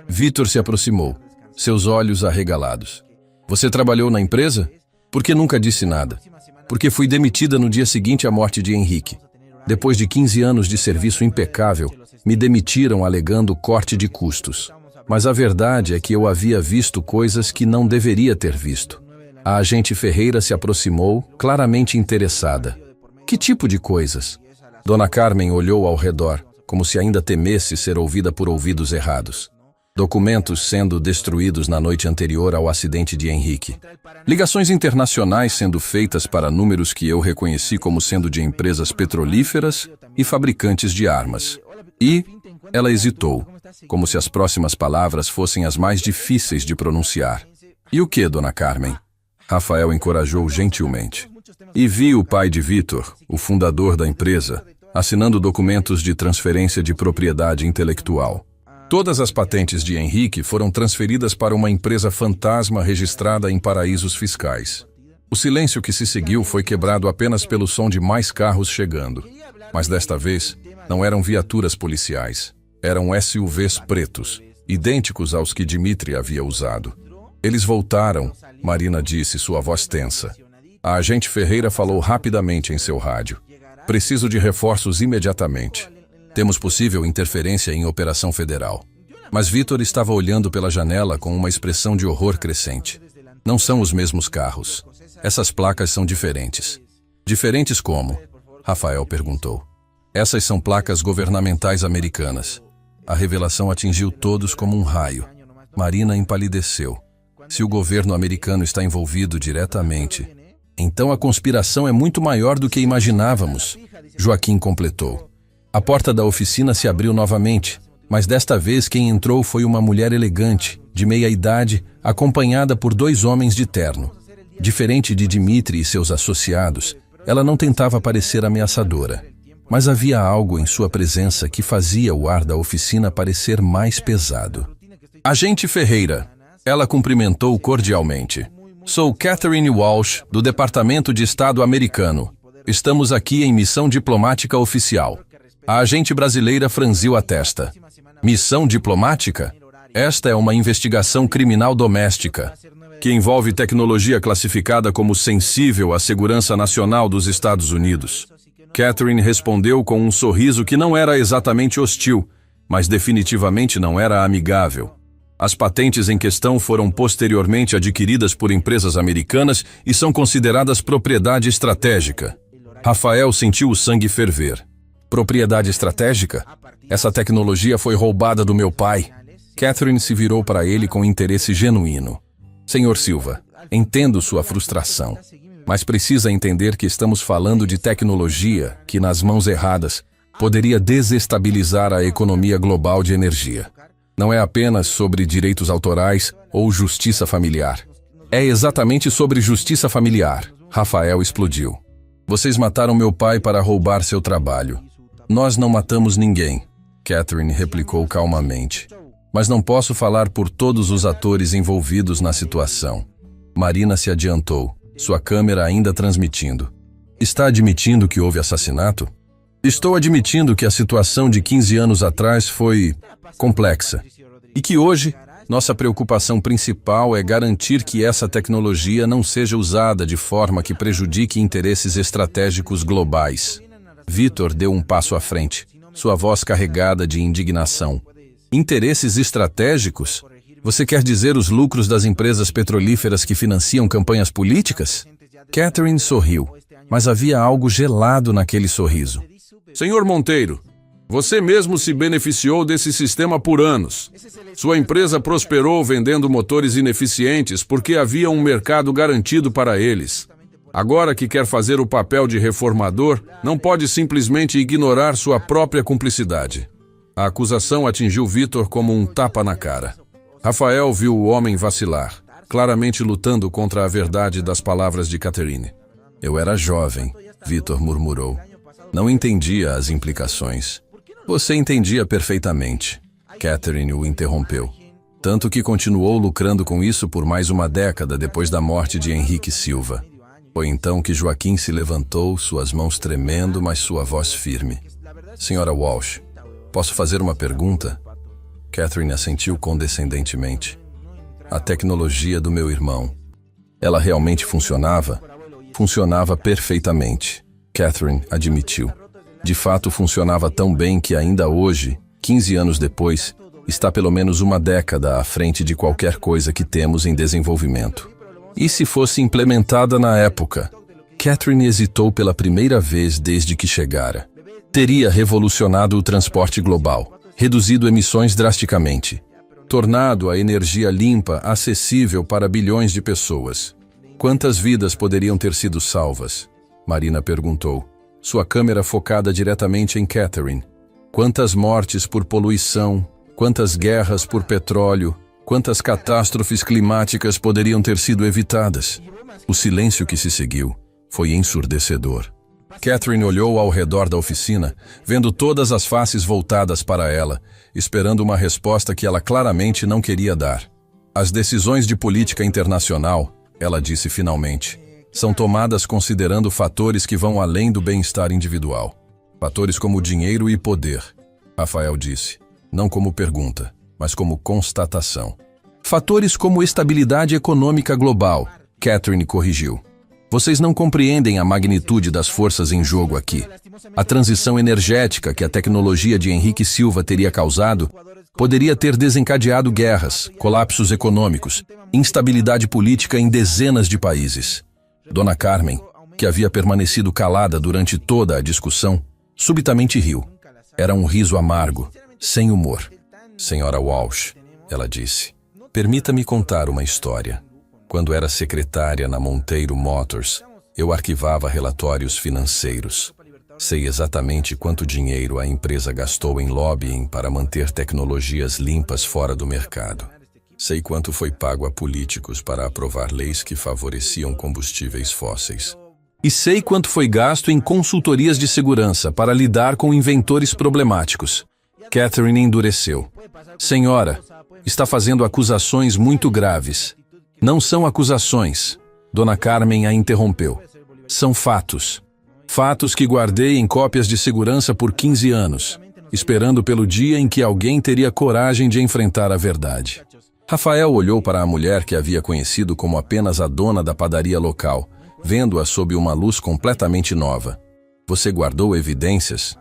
Vitor se aproximou, seus olhos arregalados. Você trabalhou na empresa? Por que nunca disse nada? Porque fui demitida no dia seguinte à morte de Henrique. Depois de 15 anos de serviço impecável, me demitiram alegando corte de custos. Mas a verdade é que eu havia visto coisas que não deveria ter visto. A agente Ferreira se aproximou, claramente interessada. Que tipo de coisas? Dona Carmen olhou ao redor, como se ainda temesse ser ouvida por ouvidos errados. Documentos sendo destruídos na noite anterior ao acidente de Henrique. Ligações internacionais sendo feitas para números que eu reconheci como sendo de empresas petrolíferas e fabricantes de armas. E ela hesitou, como se as próximas palavras fossem as mais difíceis de pronunciar. E o que, Dona Carmen? Rafael encorajou gentilmente. E vi o pai de Vitor, o fundador da empresa, assinando documentos de transferência de propriedade intelectual. Todas as patentes de Henrique foram transferidas para uma empresa fantasma registrada em paraísos fiscais. O silêncio que se seguiu foi quebrado apenas pelo som de mais carros chegando. Mas desta vez, não eram viaturas policiais. Eram SUVs pretos, idênticos aos que Dmitri havia usado. Eles voltaram, Marina disse, sua voz tensa. A agente Ferreira falou rapidamente em seu rádio. Preciso de reforços imediatamente. Temos possível interferência em operação federal. Mas Vitor estava olhando pela janela com uma expressão de horror crescente. Não são os mesmos carros. Essas placas são diferentes. Diferentes como? Rafael perguntou. Essas são placas governamentais americanas. A revelação atingiu todos como um raio. Marina empalideceu. Se o governo americano está envolvido diretamente, então a conspiração é muito maior do que imaginávamos, Joaquim completou. A porta da oficina se abriu novamente, mas desta vez quem entrou foi uma mulher elegante, de meia idade, acompanhada por 2 homens de terno. Diferente de Dimitri e seus associados, ela não tentava parecer ameaçadora. Mas havia algo em sua presença que fazia o ar da oficina parecer mais pesado. Agente Ferreira, ela cumprimentou cordialmente. Sou Catherine Walsh, do Departamento de Estado americano. Estamos aqui em missão diplomática oficial. A agente brasileira franziu a testa. Missão diplomática? Esta é uma investigação criminal doméstica, que envolve tecnologia classificada como sensível à segurança nacional dos Estados Unidos. Catherine respondeu com um sorriso que não era exatamente hostil, mas definitivamente não era amigável. As patentes em questão foram posteriormente adquiridas por empresas americanas e são consideradas propriedade estratégica. Rafael sentiu o sangue ferver. Propriedade estratégica? Essa tecnologia foi roubada do meu pai. Catherine se virou para ele com interesse genuíno. Senhor Silva, entendo sua frustração, mas precisa entender que estamos falando de tecnologia que, nas mãos erradas, poderia desestabilizar a economia global de energia. Não é apenas sobre direitos autorais ou justiça familiar. É exatamente sobre justiça familiar. Rafael explodiu. Vocês mataram meu pai para roubar seu trabalho. Nós não matamos ninguém, Catherine replicou calmamente. Mas não posso falar por todos os atores envolvidos na situação. Marina se adiantou, sua câmera ainda transmitindo. Está admitindo que houve assassinato? Estou admitindo que a situação de 15 anos atrás foi complexa e que hoje nossa preocupação principal é garantir que essa tecnologia não seja usada de forma que prejudique interesses estratégicos globais. Vitor deu um passo à frente, sua voz carregada de indignação. Interesses estratégicos? Você quer dizer os lucros das empresas petrolíferas que financiam campanhas políticas? Catherine sorriu, mas havia algo gelado naquele sorriso. Senhor Monteiro, você mesmo se beneficiou desse sistema por anos. Sua empresa prosperou vendendo motores ineficientes porque havia um mercado garantido para eles. Agora que quer fazer o papel de reformador, não pode simplesmente ignorar sua própria cumplicidade. A acusação atingiu Vitor como um tapa na cara. Rafael viu o homem vacilar, claramente lutando contra a verdade das palavras de Catherine. Eu era jovem, Vitor murmurou. Não entendia as implicações. Você entendia perfeitamente. Catherine o interrompeu. Tanto que continuou lucrando com isso por mais uma década depois da morte de Henrique Silva. Foi então que Joaquim se levantou, suas mãos tremendo, mas sua voz firme. Senhora Walsh, posso fazer uma pergunta? Catherine assentiu condescendentemente. A tecnologia do meu irmão. Ela realmente funcionava? Funcionava perfeitamente. Catherine admitiu. De fato, funcionava tão bem que ainda hoje, 15 anos depois, está pelo menos uma década à frente de qualquer coisa que temos em desenvolvimento. E se fosse implementada na época? Catherine hesitou pela primeira vez desde que chegara. Teria revolucionado o transporte global, reduzido emissões drasticamente, tornado a energia limpa acessível para bilhões de pessoas. Quantas vidas poderiam ter sido salvas? Marina perguntou, sua câmera focada diretamente em Catherine. Quantas mortes por poluição, quantas guerras por petróleo, quantas catástrofes climáticas poderiam ter sido evitadas? O silêncio que se seguiu foi ensurdecedor. Catherine olhou ao redor da oficina, vendo todas as faces voltadas para ela, esperando uma resposta que ela claramente não queria dar. As decisões de política internacional, ela disse finalmente, são tomadas considerando fatores que vão além do bem-estar individual. Fatores como dinheiro e poder, Rafael disse, não como pergunta, mas como constatação. Fatores como estabilidade econômica global, Catherine corrigiu. Vocês não compreendem a magnitude das forças em jogo aqui. A transição energética que a tecnologia de Henrique Silva teria causado poderia ter desencadeado guerras, colapsos econômicos, instabilidade política em dezenas de países. Dona Carmen, que havia permanecido calada durante toda a discussão, subitamente riu. Era um riso amargo, sem humor. Senhora Walsh, ela disse, permita-me contar uma história. Quando era secretária na Monteiro Motors, eu arquivava relatórios financeiros. Sei exatamente quanto dinheiro a empresa gastou em lobbying para manter tecnologias limpas fora do mercado. Sei quanto foi pago a políticos para aprovar leis que favoreciam combustíveis fósseis. E sei quanto foi gasto em consultorias de segurança para lidar com inventores problemáticos. Catherine endureceu. Senhora, está fazendo acusações muito graves. Não são acusações. Dona Carmen a interrompeu. São fatos. Fatos que guardei em cópias de segurança por 15 anos, esperando pelo dia em que alguém teria coragem de enfrentar a verdade. Rafael olhou para a mulher que havia conhecido como apenas a dona da padaria local, vendo-a sob uma luz completamente nova. Você guardou evidências?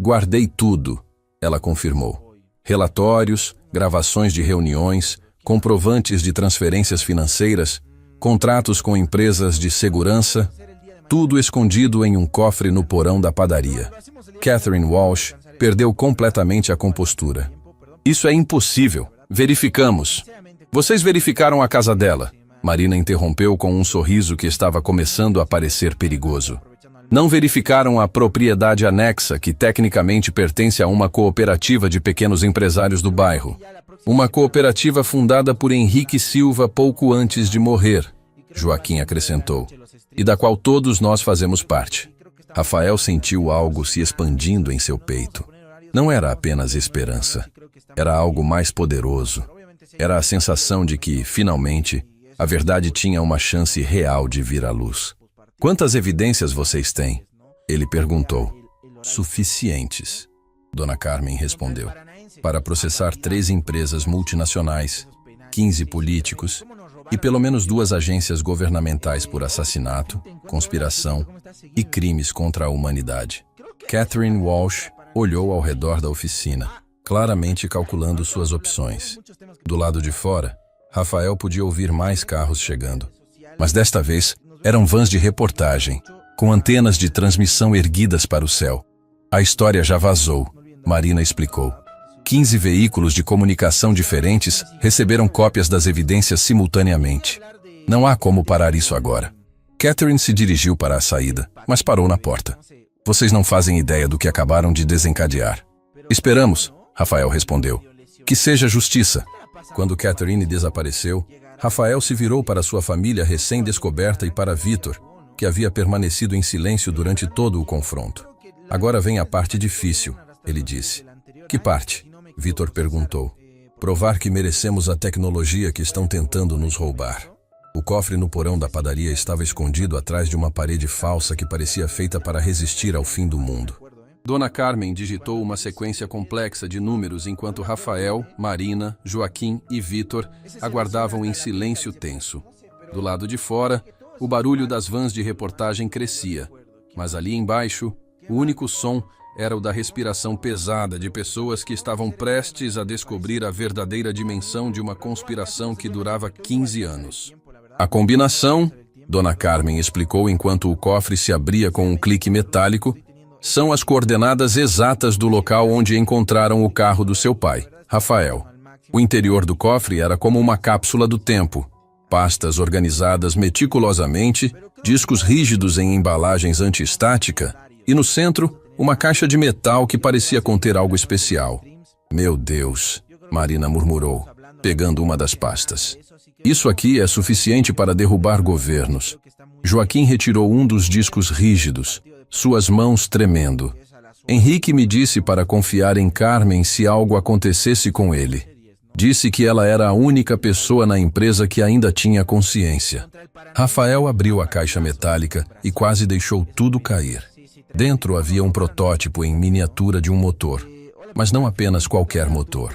Guardei tudo, ela confirmou. Relatórios, gravações de reuniões, comprovantes de transferências financeiras, contratos com empresas de segurança, tudo escondido em um cofre no porão da padaria. Catherine Walsh perdeu completamente a compostura. Isso é impossível. Verificamos. Vocês verificaram a casa dela? Marina interrompeu com um sorriso que estava começando a parecer perigoso. Não verificaram a propriedade anexa que tecnicamente pertence a uma cooperativa de pequenos empresários do bairro. Uma cooperativa fundada por Henrique Silva pouco antes de morrer, Joaquim acrescentou, e da qual todos nós fazemos parte. Rafael sentiu algo se expandindo em seu peito. Não era apenas esperança. Era algo mais poderoso. Era a sensação de que, finalmente, a verdade tinha uma chance real de vir à luz. Quantas evidências vocês têm? Ele perguntou. Suficientes, Dona Carmen respondeu, para processar 3 empresas multinacionais, 15 políticos e pelo menos 2 agências governamentais por assassinato, conspiração e crimes contra a humanidade. Catherine Walsh olhou ao redor da oficina, claramente calculando suas opções. Do lado de fora, Rafael podia ouvir mais carros chegando. Mas desta vez, eram vans de reportagem, com antenas de transmissão erguidas para o céu. A história já vazou, Marina explicou. 15 veículos de comunicação diferentes receberam cópias das evidências simultaneamente. Não há como parar isso agora. Catherine se dirigiu para a saída, mas parou na porta. Vocês não fazem ideia do que acabaram de desencadear. Esperamos, Rafael respondeu. Que seja justiça. Quando Catherine desapareceu, Rafael se virou para sua família recém-descoberta e para Vitor, que havia permanecido em silêncio durante todo o confronto. Agora vem a parte difícil, ele disse. Que parte? Vitor perguntou. Provar que merecemos a tecnologia que estão tentando nos roubar. O cofre no porão da padaria estava escondido atrás de uma parede falsa que parecia feita para resistir ao fim do mundo. Dona Carmen digitou uma sequência complexa de números enquanto Rafael, Marina, Joaquim e Vitor aguardavam em silêncio tenso. Do lado de fora, o barulho das vans de reportagem crescia, mas ali embaixo, o único som era o da respiração pesada de pessoas que estavam prestes a descobrir a verdadeira dimensão de uma conspiração que durava 15 anos. A combinação, Dona Carmen explicou enquanto o cofre se abria com um clique metálico, são as coordenadas exatas do local onde encontraram o carro do seu pai, Rafael. O interior do cofre era como uma cápsula do tempo. Pastas organizadas meticulosamente, discos rígidos em embalagens anti-estática e no centro, uma caixa de metal que parecia conter algo especial. Meu Deus, Marina murmurou, pegando uma das pastas. Isso aqui é suficiente para derrubar governos. Joaquim retirou um dos discos rígidos, suas mãos tremendo. Henrique me disse para confiar em Carmen se algo acontecesse com ele. Disse que ela era a única pessoa na empresa que ainda tinha consciência. Rafael abriu a caixa metálica e quase deixou tudo cair. Dentro havia um protótipo em miniatura de um motor, mas não apenas qualquer motor.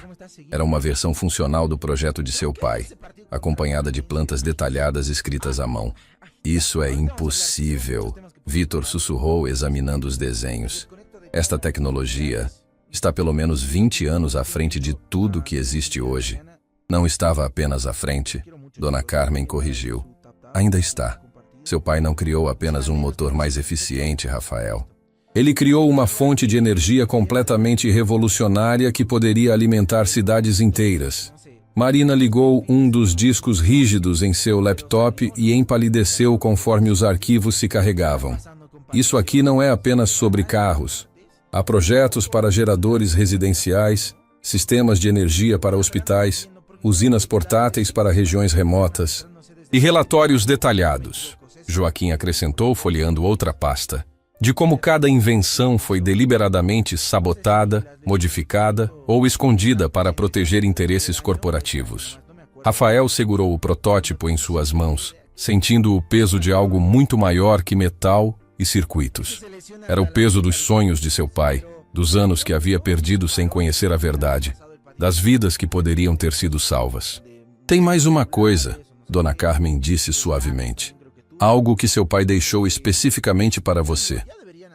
Era uma versão funcional do projeto de seu pai, acompanhada de plantas detalhadas escritas à mão. Isso é impossível, Vitor sussurrou examinando os desenhos. Esta tecnologia está pelo menos 20 anos à frente de tudo que existe hoje. Não estava apenas à frente, Dona Carmen corrigiu. Ainda está. Seu pai não criou apenas um motor mais eficiente, Rafael. Ele criou uma fonte de energia completamente revolucionária que poderia alimentar cidades inteiras. Marina ligou um dos discos rígidos em seu laptop e empalideceu conforme os arquivos se carregavam. Isso aqui não é apenas sobre carros. Há projetos para geradores residenciais, sistemas de energia para hospitais, usinas portáteis para regiões remotas e relatórios detalhados, Joaquim acrescentou folheando outra pasta, de como cada invenção foi deliberadamente sabotada, modificada ou escondida para proteger interesses corporativos. Rafael segurou o protótipo em suas mãos, sentindo o peso de algo muito maior que metal e circuitos. Era o peso dos sonhos de seu pai, dos anos que havia perdido sem conhecer a verdade, das vidas que poderiam ter sido salvas. Tem mais uma coisa, Dona Carmen disse suavemente. Algo que seu pai deixou especificamente para você.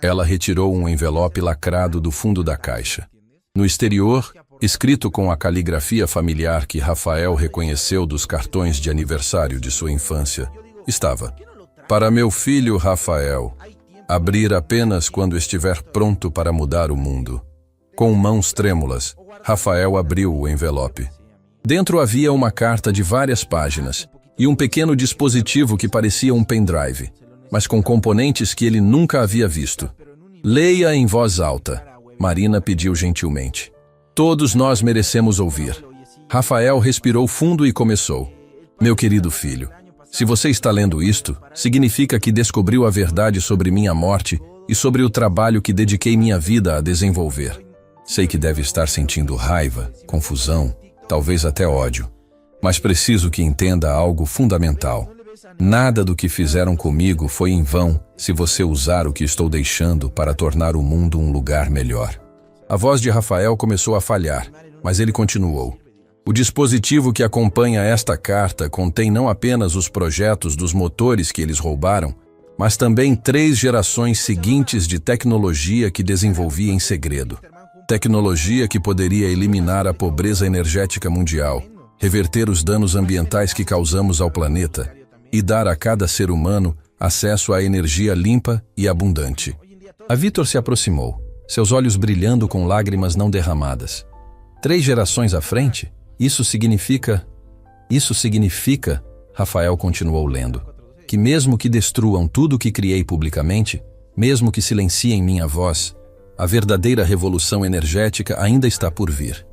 Ela retirou um envelope lacrado do fundo da caixa. No exterior, escrito com a caligrafia familiar que Rafael reconheceu dos cartões de aniversário de sua infância, estava: para meu filho Rafael, abrir apenas quando estiver pronto para mudar o mundo. Com mãos trêmulas, Rafael abriu o envelope. Dentro havia uma carta de várias páginas e um pequeno dispositivo que parecia um pendrive, mas com componentes que ele nunca havia visto. Leia em voz alta, Marina pediu gentilmente. Todos nós merecemos ouvir. Rafael respirou fundo e começou. Meu querido filho, se você está lendo isto, significa que descobriu a verdade sobre minha morte e sobre o trabalho que dediquei minha vida a desenvolver. Sei que deve estar sentindo raiva, confusão, talvez até ódio. Mas preciso que entenda algo fundamental. Nada do que fizeram comigo foi em vão se você usar o que estou deixando para tornar o mundo um lugar melhor. A voz de Rafael começou a falhar, mas ele continuou. O dispositivo que acompanha esta carta contém não apenas os projetos dos motores que eles roubaram, mas também 3 gerações seguintes de tecnologia que desenvolvi em segredo. Tecnologia que poderia eliminar a pobreza energética mundial, reverter os danos ambientais que causamos ao planeta e dar a cada ser humano acesso à energia limpa e abundante. A Vitor se aproximou, seus olhos brilhando com lágrimas não derramadas. 3 gerações à frente? Isso significa, Rafael continuou lendo, que mesmo que destruam tudo o que criei publicamente, mesmo que silenciem minha voz, a verdadeira revolução energética ainda está por vir.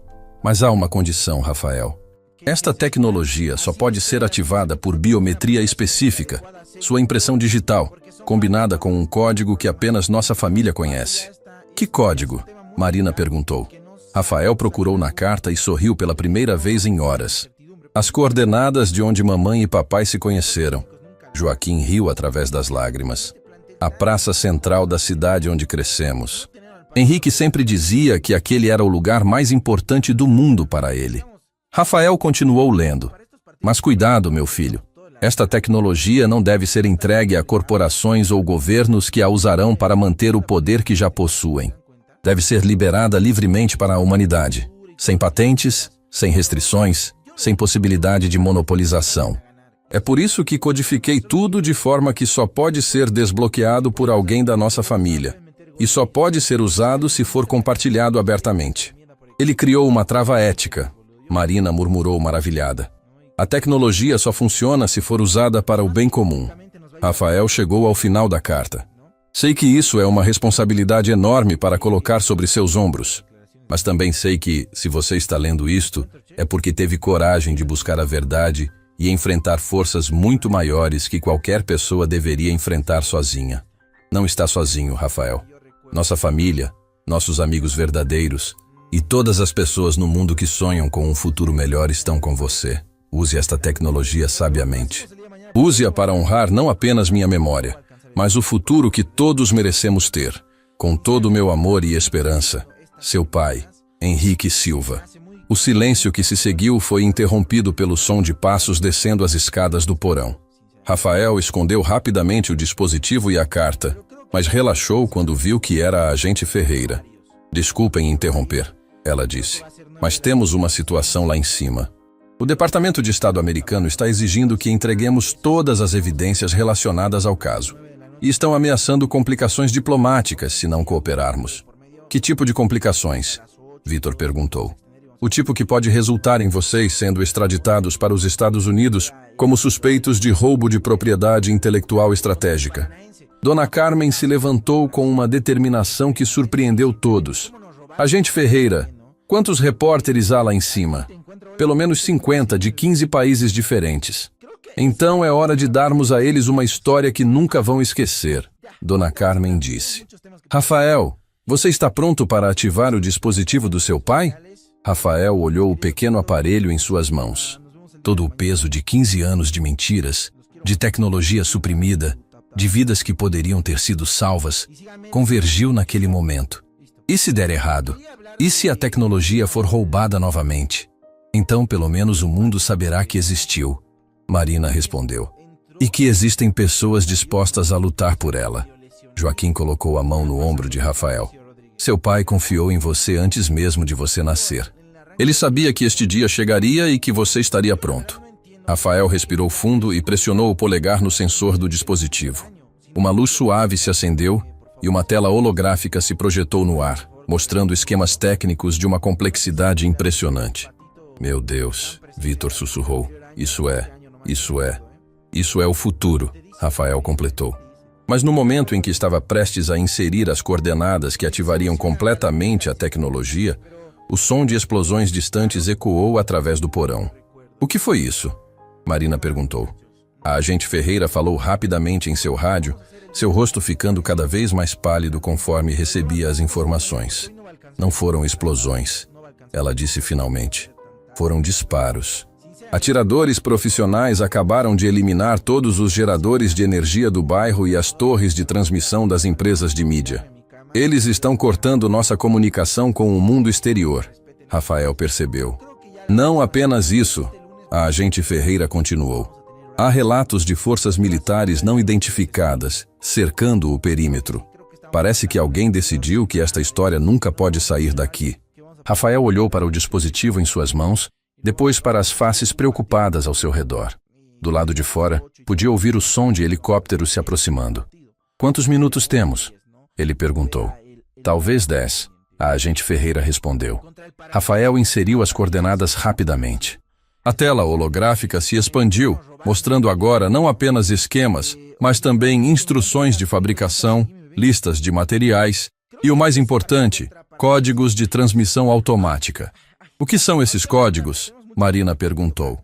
Mas há uma condição, Rafael. Esta tecnologia só pode ser ativada por biometria específica, sua impressão digital, combinada com um código que apenas nossa família conhece. Que código? Marina perguntou. Rafael procurou na carta e sorriu pela primeira vez em horas. As coordenadas de onde mamãe e papai se conheceram. Joaquim riu através das lágrimas. A praça central da cidade onde crescemos. Henrique sempre dizia que aquele era o lugar mais importante do mundo para ele. Rafael continuou lendo. Mas cuidado, meu filho. Esta tecnologia não deve ser entregue a corporações ou governos que a usarão para manter o poder que já possuem. Deve ser liberada livremente para a humanidade, sem patentes, sem restrições, sem possibilidade de monopolização. É por isso que codifiquei tudo de forma que só pode ser desbloqueado por alguém da nossa família, e só pode ser usado se for compartilhado abertamente. Ele criou uma trava ética, Marina murmurou maravilhada. A tecnologia só funciona se for usada para o bem comum. Rafael chegou ao final da carta. Sei que isso é uma responsabilidade enorme para colocar sobre seus ombros. Mas também sei que, se você está lendo isto, é porque teve coragem de buscar a verdade e enfrentar forças muito maiores que qualquer pessoa deveria enfrentar sozinha. Não está sozinho, Rafael. Nossa família, nossos amigos verdadeiros e todas as pessoas no mundo que sonham com um futuro melhor estão com você. Use esta tecnologia sabiamente. Use-a para honrar não apenas minha memória, mas o futuro que todos merecemos ter, com todo o meu amor e esperança. Seu pai, Henrique Silva. O silêncio que se seguiu foi interrompido pelo som de passos descendo as escadas do porão. Rafael escondeu rapidamente o dispositivo e a carta, mas relaxou quando viu que era a agente Ferreira. Desculpem interromper, ela disse, mas temos uma situação lá em cima. O Departamento de Estado americano está exigindo que entreguemos todas as evidências relacionadas ao caso. E estão ameaçando complicações diplomáticas se não cooperarmos. Que tipo de complicações? Vitor perguntou. O tipo que pode resultar em vocês sendo extraditados para os Estados Unidos como suspeitos de roubo de propriedade intelectual estratégica. Dona Carmen se levantou com uma determinação que surpreendeu todos. Agente Ferreira, quantos repórteres há lá em cima? Pelo menos 50 de 15 países diferentes. Então é hora de darmos a eles uma história que nunca vão esquecer, Dona Carmen disse. Rafael, você está pronto para ativar o dispositivo do seu pai? Rafael olhou o pequeno aparelho em suas mãos. Todo o peso de 15 anos de mentiras, de tecnologia suprimida, de vidas que poderiam ter sido salvas, convergiu naquele momento. E se der errado? E se a tecnologia for roubada novamente? Então, pelo menos o mundo saberá que existiu. Marina respondeu. E que existem pessoas dispostas a lutar por ela. Joaquim colocou a mão no ombro de Rafael. Seu pai confiou em você antes mesmo de você nascer. Ele sabia que este dia chegaria e que você estaria pronto. Rafael respirou fundo e pressionou o polegar no sensor do dispositivo. Uma luz suave se acendeu e uma tela holográfica se projetou no ar, mostrando esquemas técnicos de uma complexidade impressionante. Meu Deus, Vitor sussurrou. Isso é o futuro, Rafael completou. Mas no momento em que estava prestes a inserir as coordenadas que ativariam completamente a tecnologia, o som de explosões distantes ecoou através do porão. O que foi isso? Marina perguntou. A agente Ferreira falou rapidamente em seu rádio, seu rosto ficando cada vez mais pálido conforme recebia as informações. Não foram explosões, ela disse finalmente. Foram disparos. Atiradores profissionais acabaram de eliminar todos os geradores de energia do bairro e as torres de transmissão das empresas de mídia. Eles estão cortando nossa comunicação com o mundo exterior, Rafael percebeu. Não apenas isso, a agente Ferreira continuou. Há relatos de forças militares não identificadas, cercando o perímetro. Parece que alguém decidiu que esta história nunca pode sair daqui. Rafael olhou para o dispositivo em suas mãos, depois para as faces preocupadas ao seu redor. Do lado de fora, podia ouvir o som de helicópteros se aproximando. Quantos minutos temos? Ele perguntou. Talvez 10, a agente Ferreira respondeu. Rafael inseriu as coordenadas rapidamente. A tela holográfica se expandiu, mostrando agora não apenas esquemas, mas também instruções de fabricação, listas de materiais e, o mais importante, códigos de transmissão automática. O que são esses códigos? Marina perguntou.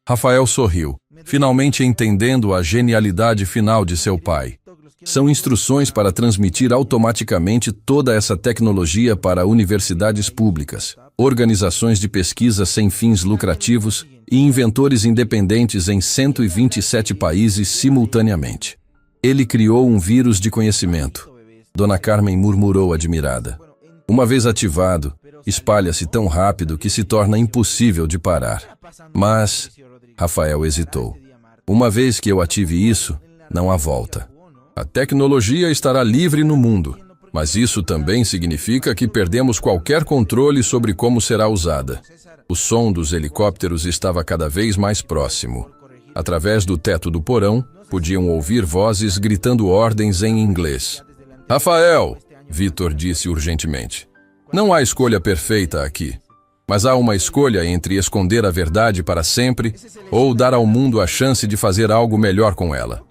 Rafael sorriu, finalmente entendendo a genialidade final de seu pai. São instruções para transmitir automaticamente toda essa tecnologia para universidades públicas, organizações de pesquisa sem fins lucrativos e inventores independentes em 127 países simultaneamente. Ele criou um vírus de conhecimento. Dona Carmen murmurou admirada. Uma vez ativado, espalha-se tão rápido que se torna impossível de parar. Mas, Rafael hesitou. Uma vez que eu ative isso, não há volta. A tecnologia estará livre no mundo, mas isso também significa que perdemos qualquer controle sobre como será usada. O som dos helicópteros estava cada vez mais próximo. Através do teto do porão, podiam ouvir vozes gritando ordens em inglês. Rafael, Vitor disse urgentemente. Não há escolha perfeita aqui, mas há uma escolha entre esconder a verdade para sempre ou dar ao mundo a chance de fazer algo melhor com ela.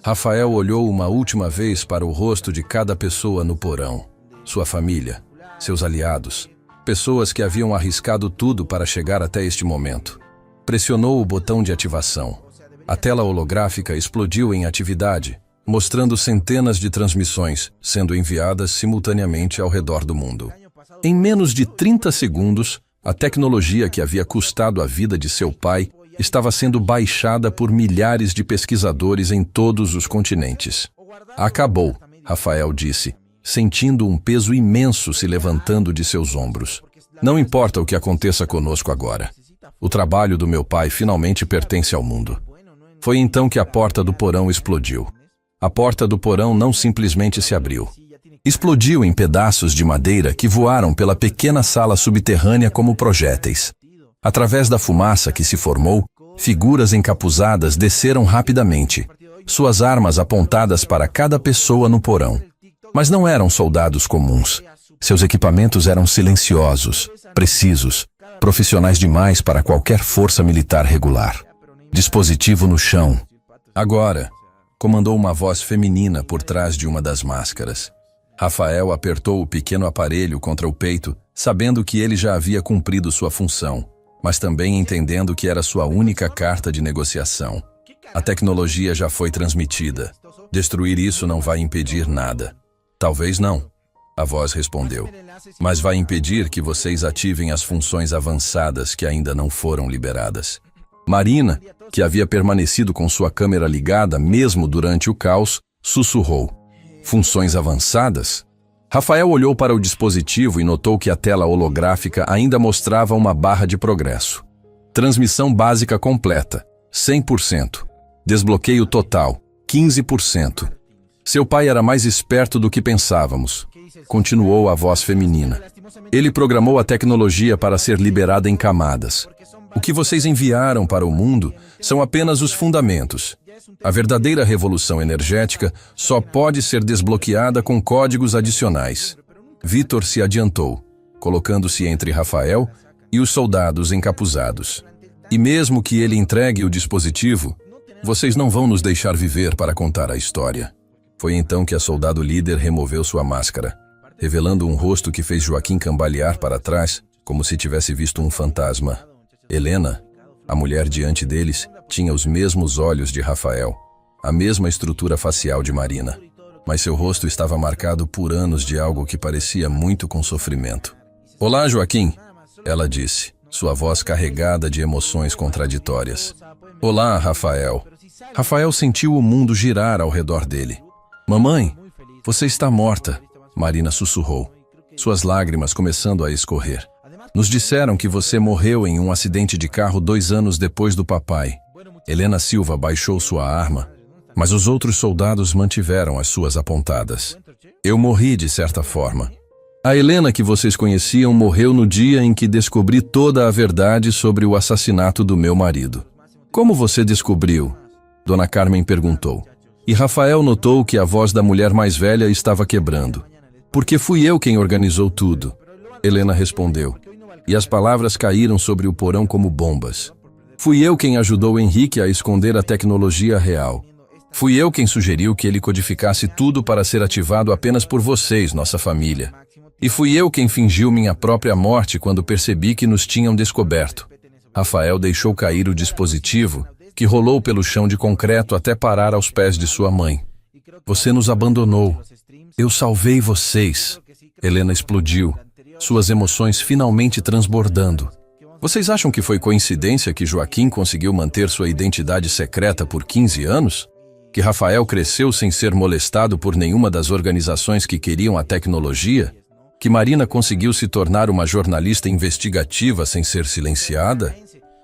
Rafael olhou uma última vez para o rosto de cada pessoa no porão. Sua família, seus aliados, pessoas que haviam arriscado tudo para chegar até este momento. Pressionou o botão de ativação. A tela holográfica explodiu em atividade, mostrando centenas de transmissões sendo enviadas simultaneamente ao redor do mundo. Em menos de 30 segundos, a tecnologia que havia custado a vida de seu pai estava sendo baixada por milhares de pesquisadores em todos os continentes. Acabou, Rafael disse, sentindo um peso imenso se levantando de seus ombros. Não importa o que aconteça conosco agora. O trabalho do meu pai finalmente pertence ao mundo. Foi então que a porta do porão explodiu. A porta do porão não simplesmente se abriu. Explodiu em pedaços de madeira que voaram pela pequena sala subterrânea como projéteis. Através da fumaça que se formou, figuras encapuzadas desceram rapidamente, suas armas apontadas para cada pessoa no porão. Mas não eram soldados comuns. Seus equipamentos eram silenciosos, precisos, profissionais demais para qualquer força militar regular. Dispositivo no chão. Agora, comandou uma voz feminina por trás de uma das máscaras. Rafael apertou o pequeno aparelho contra o peito, sabendo que ele já havia cumprido sua função, mas também entendendo que era sua única carta de negociação. A tecnologia já foi transmitida. Destruir isso não vai impedir nada. Talvez não, a voz respondeu. Mas vai impedir que vocês ativem as funções avançadas que ainda não foram liberadas. Marina, que havia permanecido com sua câmera ligada mesmo durante o caos, sussurrou. Funções avançadas? Rafael olhou para o dispositivo e notou que a tela holográfica ainda mostrava uma barra de progresso. Transmissão básica completa, 100%. Desbloqueio total, 15%. Seu pai era mais esperto do que pensávamos, continuou a voz feminina. Ele programou a tecnologia para ser liberada em camadas. O que vocês enviaram para o mundo são apenas os fundamentos. A verdadeira revolução energética só pode ser desbloqueada com códigos adicionais. Vitor se adiantou, colocando-se entre Rafael e os soldados encapuzados. E mesmo que ele entregue o dispositivo, vocês não vão nos deixar viver para contar a história. Foi então que a soldado líder removeu sua máscara, revelando um rosto que fez Joaquim cambalear para trás, como se tivesse visto um fantasma. Helena, a mulher diante deles, tinha os mesmos olhos de Rafael, a mesma estrutura facial de Marina, mas seu rosto estava marcado por anos de algo que parecia muito com sofrimento. Olá, Joaquim, ela disse, sua voz carregada de emoções contraditórias. Olá, Rafael. Rafael sentiu o mundo girar ao redor dele. Mamãe, você está morta, Marina sussurrou, suas lágrimas começando a escorrer. Nos disseram que você morreu em um acidente de carro 2 anos depois do papai. Helena Silva baixou sua arma, mas os outros soldados mantiveram as suas apontadas. Eu morri de certa forma. A Helena que vocês conheciam morreu no dia em que descobri toda a verdade sobre o assassinato do meu marido. Como você descobriu? Dona Carmen perguntou. E Rafael notou que a voz da mulher mais velha estava quebrando. Porque fui eu quem organizou tudo. Helena respondeu. E as palavras caíram sobre o porão como bombas. Fui eu quem ajudou Henrique a esconder a tecnologia real. Fui eu quem sugeriu que ele codificasse tudo para ser ativado apenas por vocês, nossa família. E fui eu quem fingiu minha própria morte quando percebi que nos tinham descoberto. Rafael deixou cair o dispositivo, que rolou pelo chão de concreto até parar aos pés de sua mãe. Você nos abandonou. Eu salvei vocês. Helena explodiu, suas emoções finalmente transbordando. Vocês acham que foi coincidência que Joaquim conseguiu manter sua identidade secreta por 15 anos? Que Rafael cresceu sem ser molestado por nenhuma das organizações que queriam a tecnologia? Que Marina conseguiu se tornar uma jornalista investigativa sem ser silenciada?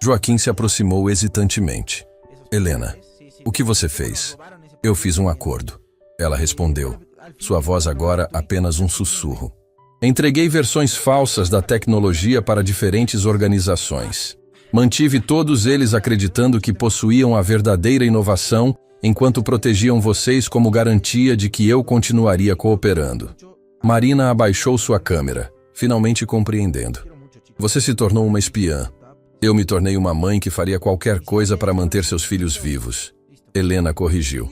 Joaquim se aproximou hesitantemente. Helena, o que você fez? Eu fiz um acordo. Ela respondeu, sua voz agora apenas um sussurro. Entreguei versões falsas da tecnologia para diferentes organizações. Mantive todos eles acreditando que possuíam a verdadeira inovação, enquanto protegiam vocês como garantia de que eu continuaria cooperando. Marina abaixou sua câmera, finalmente compreendendo. Você se tornou uma espiã. Eu me tornei uma mãe que faria qualquer coisa para manter seus filhos vivos. Helena corrigiu.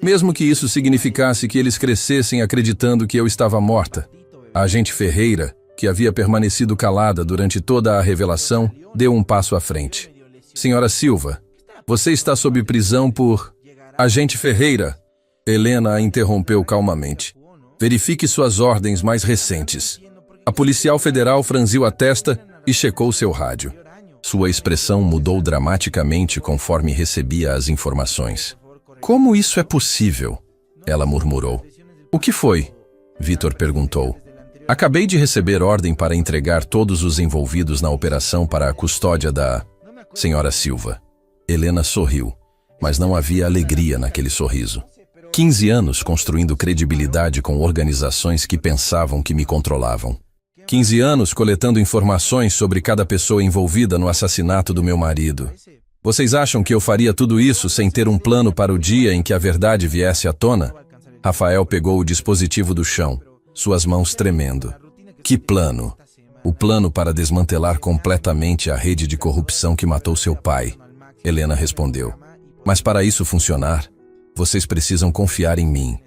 Mesmo que isso significasse que eles crescessem acreditando que eu estava morta. A agente Ferreira, que havia permanecido calada durante toda a revelação, deu um passo à frente. Senhora Silva, você está sob prisão por... Agente Ferreira, Helena a interrompeu calmamente. Verifique suas ordens mais recentes. A policial federal franziu a testa e checou seu rádio. Sua expressão mudou dramaticamente conforme recebia as informações. Como isso é possível? Ela murmurou. O que foi? Vitor perguntou. Acabei de receber ordem para entregar todos os envolvidos na operação para a custódia da... Senhora Silva. Helena sorriu. mas não havia alegria naquele sorriso. 15 anos construindo credibilidade com organizações que pensavam que me controlavam. 15 anos coletando informações sobre cada pessoa envolvida no assassinato do meu marido. Vocês acham que eu faria tudo isso sem ter um plano para o dia em que a verdade viesse à tona? Rafael pegou o dispositivo do chão, suas mãos tremendo. Que plano? O plano para desmantelar completamente a rede de corrupção que matou seu pai. Helena respondeu. Mas para isso funcionar, vocês precisam confiar em mim.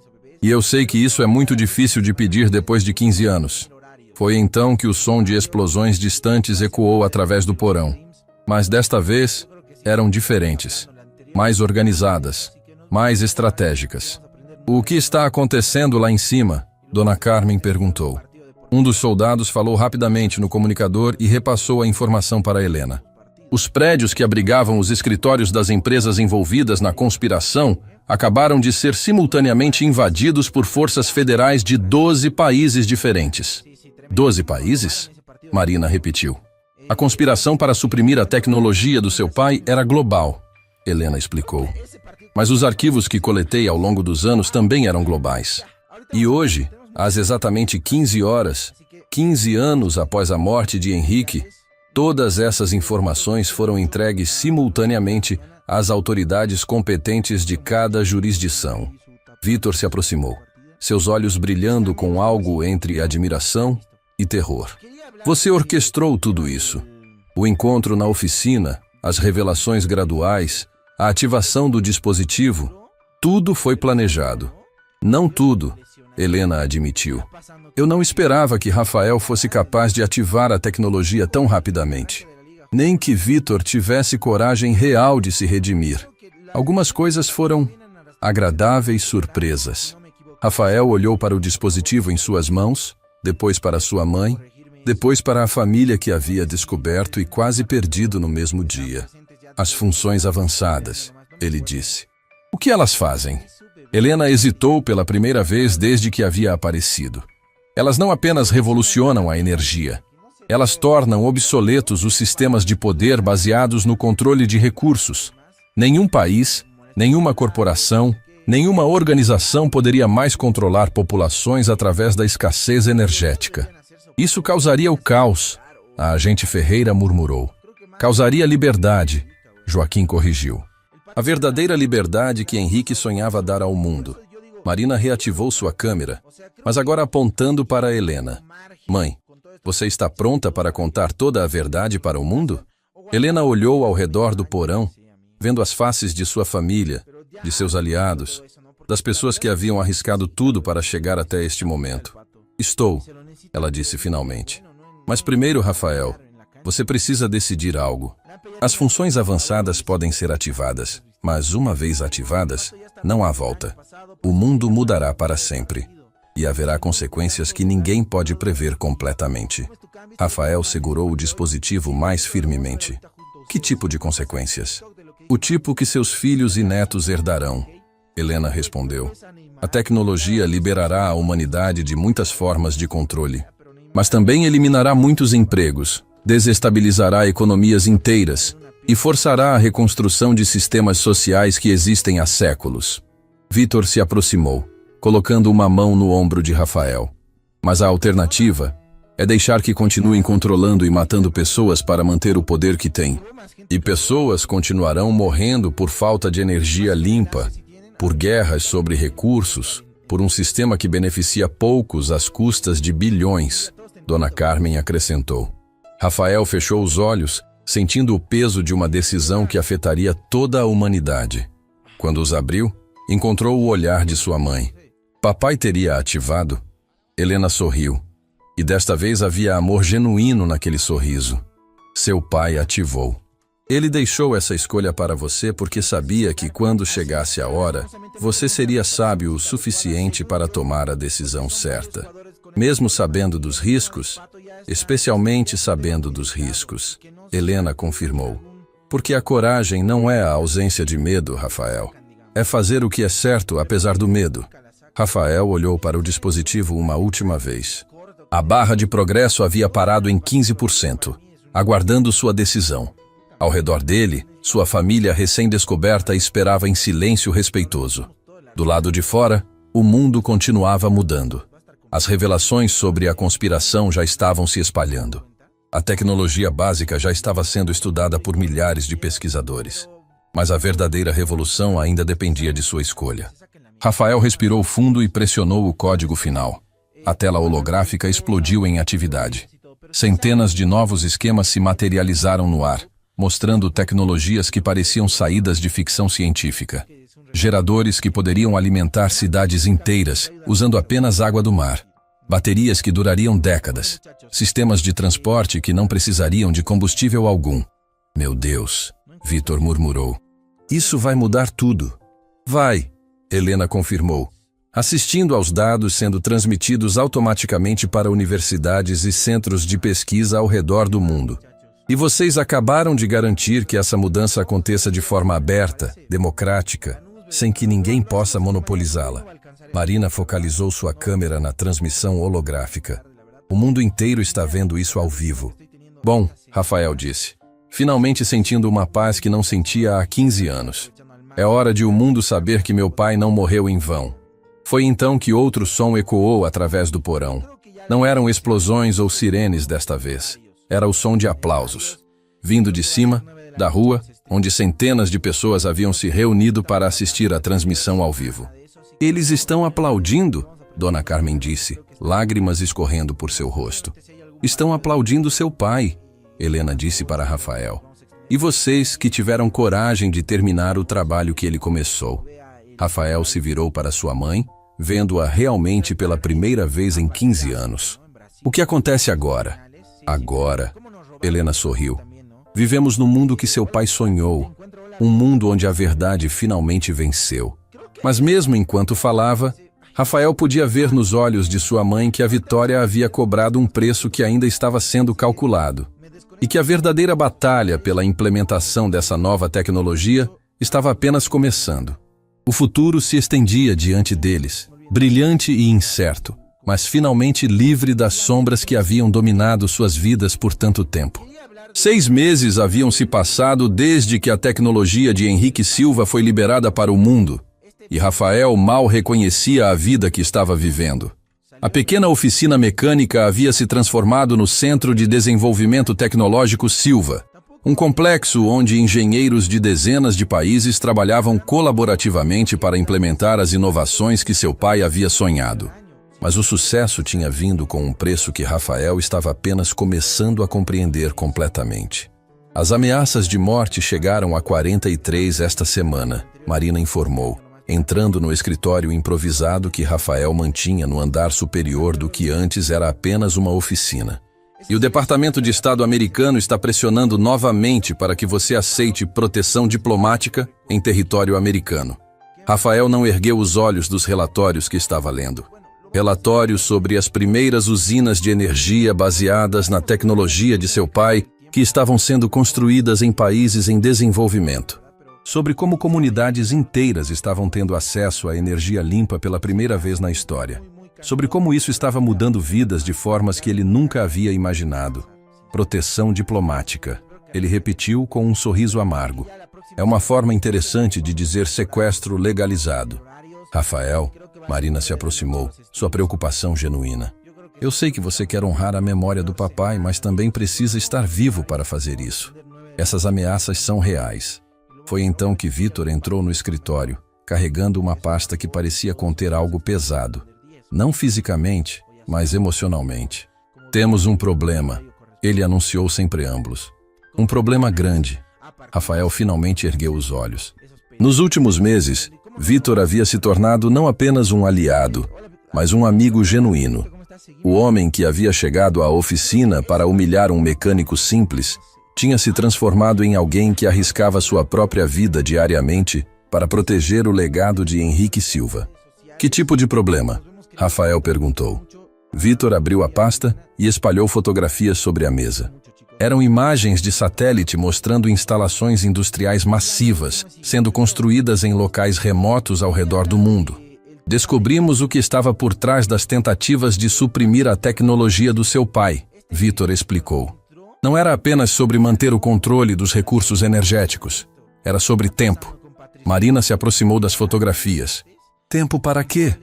E eu sei que isso é muito difícil de pedir depois de 15 anos. Foi então que o som de explosões distantes ecoou através do porão. Mas desta vez, eram diferentes, mais organizadas, mais estratégicas. O que está acontecendo lá em cima? Dona Carmen perguntou. Um dos soldados falou rapidamente no comunicador e repassou a informação para Helena. Os prédios que abrigavam os escritórios das empresas envolvidas na conspiração acabaram de ser simultaneamente invadidos por forças federais de 12 países diferentes. 12 países? Marina repetiu. A conspiração para suprimir a tecnologia do seu pai era global, Helena explicou. Mas os arquivos que coletei ao longo dos anos também eram globais. E hoje, às exatamente 15 horas, 15 anos após a morte de Henrique, todas essas informações foram entregues simultaneamente às autoridades competentes de cada jurisdição. Vítor se aproximou, seus olhos brilhando com algo entre admiração e terror. Você orquestrou tudo isso. O encontro na oficina, as revelações graduais, a ativação do dispositivo, tudo foi planejado. Não tudo, Helena admitiu. Eu não esperava que Rafael fosse capaz de ativar a tecnologia tão rapidamente. Nem que Vítor tivesse coragem real de se redimir. Algumas coisas foram agradáveis surpresas. Rafael olhou para o dispositivo em suas mãos, depois para sua mãe, depois para a família que havia descoberto e quase perdido no mesmo dia. As funções avançadas, ele disse. O que elas fazem? Helena hesitou pela primeira vez desde que havia aparecido. Elas não apenas revolucionam a energia. Elas tornam obsoletos os sistemas de poder baseados no controle de recursos. Nenhum país, nenhuma corporação, nenhuma organização poderia mais controlar populações através da escassez energética. Isso causaria o caos, a agente Ferreira murmurou. Causaria liberdade, Joaquim corrigiu. A verdadeira liberdade que Henrique sonhava dar ao mundo. Marina reativou sua câmera, mas agora apontando para Helena. Mãe, você está pronta para contar toda a verdade para o mundo? Helena olhou ao redor do porão, vendo as faces de sua família, de seus aliados, das pessoas que haviam arriscado tudo para chegar até este momento. Estou, ela disse finalmente. Mas primeiro, Rafael, você precisa decidir algo. As funções avançadas podem ser ativadas, mas uma vez ativadas, não há volta. O mundo mudará para sempre. E haverá consequências que ninguém pode prever completamente. Rafael segurou o dispositivo mais firmemente. Que tipo de consequências? O tipo que seus filhos e netos herdarão, Helena respondeu. A tecnologia liberará a humanidade de muitas formas de controle, mas também eliminará muitos empregos, desestabilizará economias inteiras e forçará a reconstrução de sistemas sociais que existem há séculos. Vítor se aproximou, colocando uma mão no ombro de Rafael. Mas a alternativa é deixar que continuem controlando e matando pessoas para manter o poder que têm. E pessoas continuarão morrendo por falta de energia limpa, por guerras sobre recursos, por um sistema que beneficia poucos às custas de bilhões, Dona Carmen acrescentou. Rafael fechou os olhos, sentindo o peso de uma decisão que afetaria toda a humanidade. Quando os abriu, encontrou o olhar de sua mãe. Papai teria ativado? Helena sorriu. E desta vez havia amor genuíno naquele sorriso. Seu pai ativou. Ele deixou essa escolha para você porque sabia que quando chegasse a hora, você seria sábio o suficiente para tomar a decisão certa. Mesmo sabendo dos riscos, especialmente sabendo dos riscos, Helena confirmou. Porque a coragem não é a ausência de medo, Rafael. É fazer o que é certo apesar do medo. Rafael olhou para o dispositivo uma última vez. A barra de progresso havia parado em 15%, aguardando sua decisão. Ao redor dele, Sua família recém-descoberta esperava em silêncio respeitoso. Do lado de fora, o mundo continuava mudando. As revelações sobre a conspiração já estavam se espalhando. A tecnologia básica já estava sendo estudada por milhares de pesquisadores. Mas a verdadeira revolução ainda dependia de sua escolha. Rafael respirou fundo e pressionou o código final. A tela holográfica explodiu em atividade. Centenas de novos esquemas se materializaram no ar, mostrando tecnologias que pareciam saídas de ficção científica. Geradores que poderiam alimentar cidades inteiras, usando apenas água do mar. Baterias que durariam décadas. Sistemas de transporte que não precisariam de combustível algum. Meu Deus, Vitor murmurou. Isso vai mudar tudo. Vai, Helena confirmou, assistindo aos dados sendo transmitidos automaticamente para universidades e centros de pesquisa ao redor do mundo. E vocês acabaram de garantir que essa mudança aconteça de forma aberta, democrática, sem que ninguém possa monopolizá-la. Marina focalizou sua câmera na transmissão holográfica. O mundo inteiro está vendo isso ao vivo. Bom, Rafael disse, finalmente sentindo uma paz que não sentia há 15 anos. É hora de o mundo saber que meu pai não morreu em vão. Foi então que outro som ecoou através do porão. Não eram explosões ou sirenes desta vez. Era o som de aplausos. Vindo de cima, da rua, onde centenas de pessoas haviam se reunido para assistir à transmissão ao vivo. Eles estão aplaudindo, Dona Carmen disse, lágrimas escorrendo por seu rosto. Estão aplaudindo seu pai, Helena disse para Rafael. E vocês que tiveram coragem de terminar o trabalho que ele começou. Rafael se virou para sua mãe, vendo-a realmente pela primeira vez em 15 anos. O que acontece agora? Agora, Helena sorriu. Vivemos no mundo que seu pai sonhou, um mundo onde a verdade finalmente venceu. Mas mesmo enquanto falava, Rafael podia ver nos olhos de sua mãe que a vitória havia cobrado um preço que ainda estava sendo calculado, e que a verdadeira batalha pela implementação dessa nova tecnologia estava apenas começando. O futuro se estendia diante deles, brilhante e incerto, mas finalmente livre das sombras que haviam dominado suas vidas por tanto tempo. 6 meses haviam se passado desde que a tecnologia de Henrique Silva foi liberada para o mundo, e Rafael mal reconhecia a vida que estava vivendo. A pequena oficina mecânica havia se transformado no Centro de Desenvolvimento Tecnológico Silva, um complexo onde engenheiros de dezenas de países trabalhavam colaborativamente para implementar as inovações que seu pai havia sonhado. Mas o sucesso tinha vindo com um preço que Rafael estava apenas começando a compreender completamente. As ameaças de morte chegaram a 43 esta semana, Marina informou, entrando no escritório improvisado que Rafael mantinha no andar superior do que antes era apenas uma oficina. E o Departamento de Estado americano está pressionando novamente para que você aceite proteção diplomática em território americano. Rafael não ergueu os olhos dos relatórios que estava lendo. Relatórios sobre as primeiras usinas de energia baseadas na tecnologia de seu pai, que estavam sendo construídas em países em desenvolvimento. Sobre como comunidades inteiras estavam tendo acesso à energia limpa pela primeira vez na história. Sobre como isso estava mudando vidas de formas que ele nunca havia imaginado. Proteção diplomática. Ele repetiu com um sorriso amargo. É uma forma interessante de dizer sequestro legalizado. Rafael, Marina se aproximou, sua preocupação genuína. Eu sei que você quer honrar a memória do papai, mas também precisa estar vivo para fazer isso. Essas ameaças são reais. Foi então que Vitor entrou no escritório, carregando uma pasta que parecia conter algo pesado. Não fisicamente, mas emocionalmente. Temos um problema, ele anunciou sem preâmbulos. Um problema grande. Rafael finalmente ergueu os olhos. Nos últimos meses, Vitor havia se tornado não apenas um aliado, mas um amigo genuíno. O homem que havia chegado à oficina para humilhar um mecânico simples tinha se transformado em alguém que arriscava sua própria vida diariamente para proteger o legado de Henrique Silva. Que tipo de problema? Rafael perguntou. Vitor abriu a pasta e espalhou fotografias sobre a mesa. Eram imagens de satélite mostrando instalações industriais massivas, sendo construídas em locais remotos ao redor do mundo. Descobrimos o que estava por trás das tentativas de suprimir a tecnologia do seu pai, Vitor explicou. Não era apenas sobre manter o controle dos recursos energéticos. Era sobre tempo. Marina se aproximou das fotografias. Tempo para quê?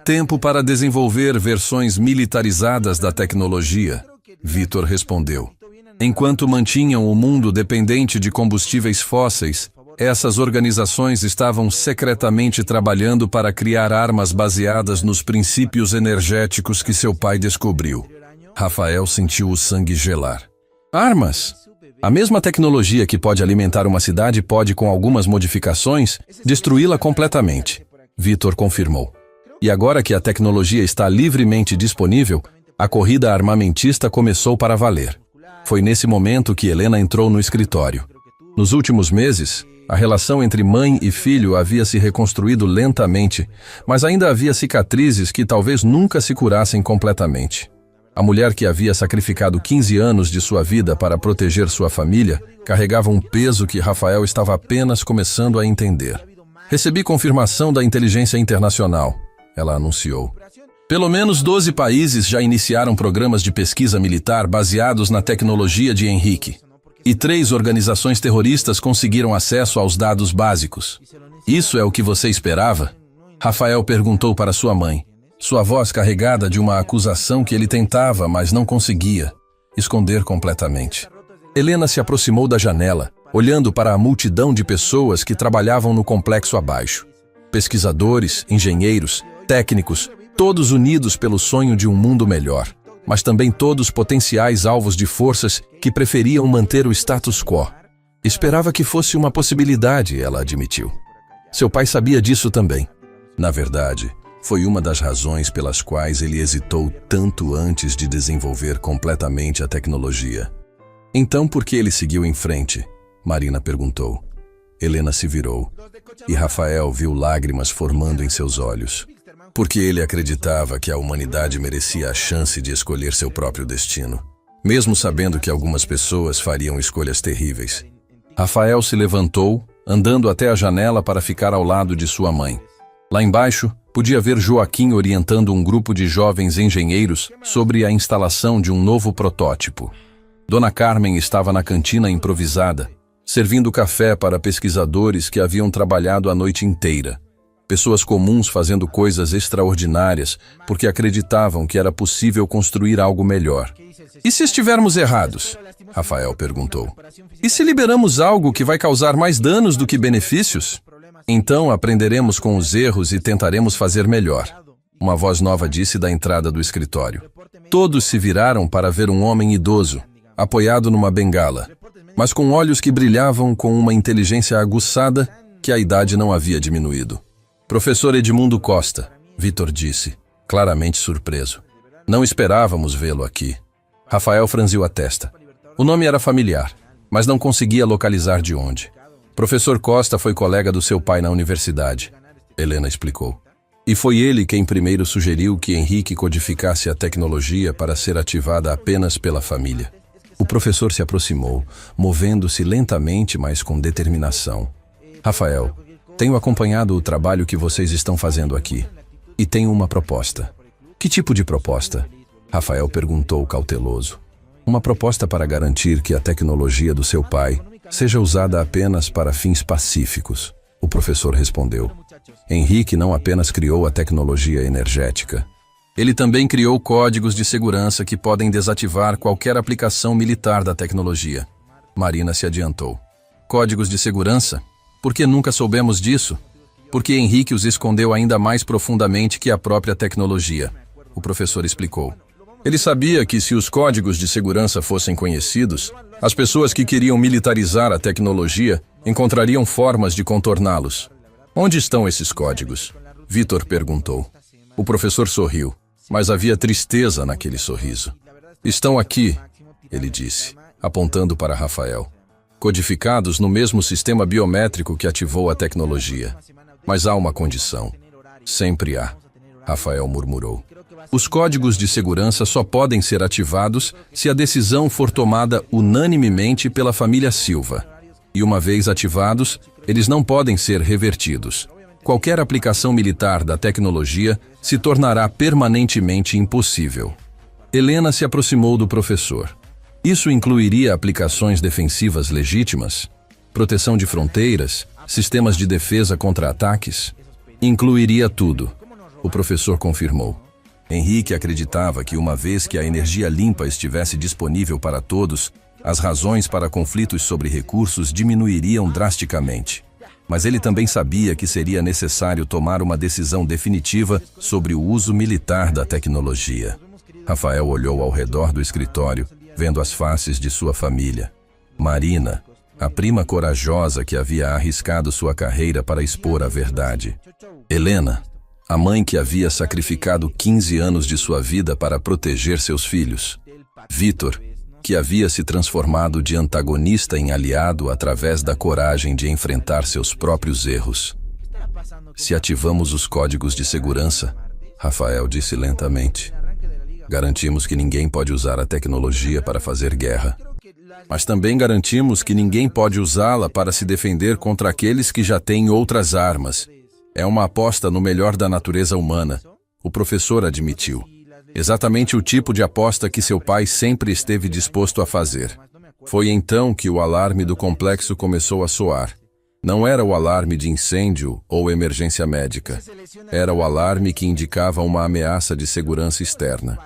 Tempo para desenvolver versões militarizadas da tecnologia, Vitor respondeu. Enquanto mantinham o mundo dependente de combustíveis fósseis, essas organizações estavam secretamente trabalhando para criar armas baseadas nos princípios energéticos que seu pai descobriu. Rafael sentiu o sangue gelar. Armas? A mesma tecnologia que pode alimentar uma cidade pode, com algumas modificações, destruí-la completamente, Vitor confirmou. E agora que a tecnologia está livremente disponível, a corrida armamentista começou para valer. Foi nesse momento que Helena entrou no escritório. Nos últimos meses, a relação entre mãe e filho havia se reconstruído lentamente, mas ainda havia cicatrizes que talvez nunca se curassem completamente. A mulher que havia sacrificado 15 anos de sua vida para proteger sua família carregava um peso que Rafael estava apenas começando a entender. Recebi confirmação da inteligência internacional, ela anunciou. Pelo menos 12 países já iniciaram programas de pesquisa militar baseados na tecnologia de Henrique. E 3 organizações terroristas conseguiram acesso aos dados básicos. Isso é o que você esperava? Rafael perguntou para sua mãe, sua voz carregada de uma acusação que ele tentava, mas não conseguia, esconder completamente. Helena se aproximou da janela, olhando para a multidão de pessoas que trabalhavam no complexo abaixo. Pesquisadores, engenheiros, técnicos, todos unidos pelo sonho de um mundo melhor, mas também todos potenciais alvos de forças que preferiam manter o status quo. Esperava que fosse uma possibilidade, ela admitiu. Seu pai sabia disso também. Na verdade, foi uma das razões pelas quais ele hesitou tanto antes de desenvolver completamente a tecnologia. Então, por que ele seguiu em frente? Marina perguntou. Helena se virou, e Rafael viu lágrimas formando em seus olhos. Porque ele acreditava que a humanidade merecia a chance de escolher seu próprio destino, mesmo sabendo que algumas pessoas fariam escolhas terríveis. Rafael se levantou, andando até a janela para ficar ao lado de sua mãe. Lá embaixo, podia ver Joaquim orientando um grupo de jovens engenheiros sobre a instalação de um novo protótipo. Dona Carmen estava na cantina improvisada, servindo café para pesquisadores que haviam trabalhado a noite inteira. Pessoas comuns fazendo coisas extraordinárias porque acreditavam que era possível construir algo melhor. E se estivermos errados? Rafael perguntou. E se liberamos algo que vai causar mais danos do que benefícios? Então aprenderemos com os erros e tentaremos fazer melhor. Uma voz nova disse da entrada do escritório. Todos se viraram para ver um homem idoso, apoiado numa bengala, mas com olhos que brilhavam com uma inteligência aguçada que a idade não havia diminuído. Professor Edmundo Costa, Vitor disse, claramente surpreso. Não esperávamos vê-lo aqui. Rafael franziu a testa. O nome era familiar, mas não conseguia localizar de onde. Professor Costa foi colega do seu pai na universidade, Helena explicou. E foi ele quem primeiro sugeriu que Henrique codificasse a tecnologia para ser ativada apenas pela família. O professor se aproximou, movendo-se lentamente, mas com determinação. Rafael, tenho acompanhado o trabalho que vocês estão fazendo aqui. E tenho uma proposta. Que tipo de proposta? Rafael perguntou cauteloso. Uma proposta para garantir que a tecnologia do seu pai seja usada apenas para fins pacíficos. O professor respondeu. Henrique não apenas criou a tecnologia energética. Ele também criou códigos de segurança que podem desativar qualquer aplicação militar da tecnologia. Marina se adiantou. Códigos de segurança? Por que nunca soubemos disso? Porque Henrique os escondeu ainda mais profundamente que a própria tecnologia, o professor explicou. Ele sabia que se os códigos de segurança fossem conhecidos, as pessoas que queriam militarizar a tecnologia encontrariam formas de contorná-los. Onde estão esses códigos? Vitor perguntou. O professor sorriu, mas havia tristeza naquele sorriso. Estão aqui, ele disse, apontando para Rafael. Codificados no mesmo sistema biométrico que ativou a tecnologia. Mas há uma condição. Sempre há, Rafael murmurou. Os códigos de segurança só podem ser ativados se a decisão for tomada unanimemente pela família Silva. E uma vez ativados, eles não podem ser revertidos. Qualquer aplicação militar da tecnologia se tornará permanentemente impossível. Helena se aproximou do professor. Isso incluiria aplicações defensivas legítimas? proteção de fronteiras, sistemas de defesa contra ataques. Incluiria tudo, o professor confirmou. Henrique acreditava que uma vez que a energia limpa estivesse disponível para todos, as razões para conflitos sobre recursos diminuiriam drasticamente. Mas ele também sabia que seria necessário tomar uma decisão definitiva sobre o uso militar da tecnologia. Rafael olhou ao redor do escritório, vendo as faces de sua família. Marina, a prima corajosa que havia arriscado sua carreira para expor a verdade. Helena, a mãe que havia sacrificado 15 anos de sua vida para proteger seus filhos. Vitor, que havia se transformado de antagonista em aliado através da coragem de enfrentar seus próprios erros. Se ativamos os códigos de segurança, Rafael disse lentamente, garantimos que ninguém pode usar a tecnologia para fazer guerra. Mas também garantimos que ninguém pode usá-la para se defender contra aqueles que já têm outras armas. É uma aposta no melhor da natureza humana, o professor admitiu. Exatamente o tipo de aposta que seu pai sempre esteve disposto a fazer. Foi então que o alarme do complexo começou a soar. Não era o alarme de incêndio ou emergência médica. Era o alarme que indicava uma ameaça de segurança externa.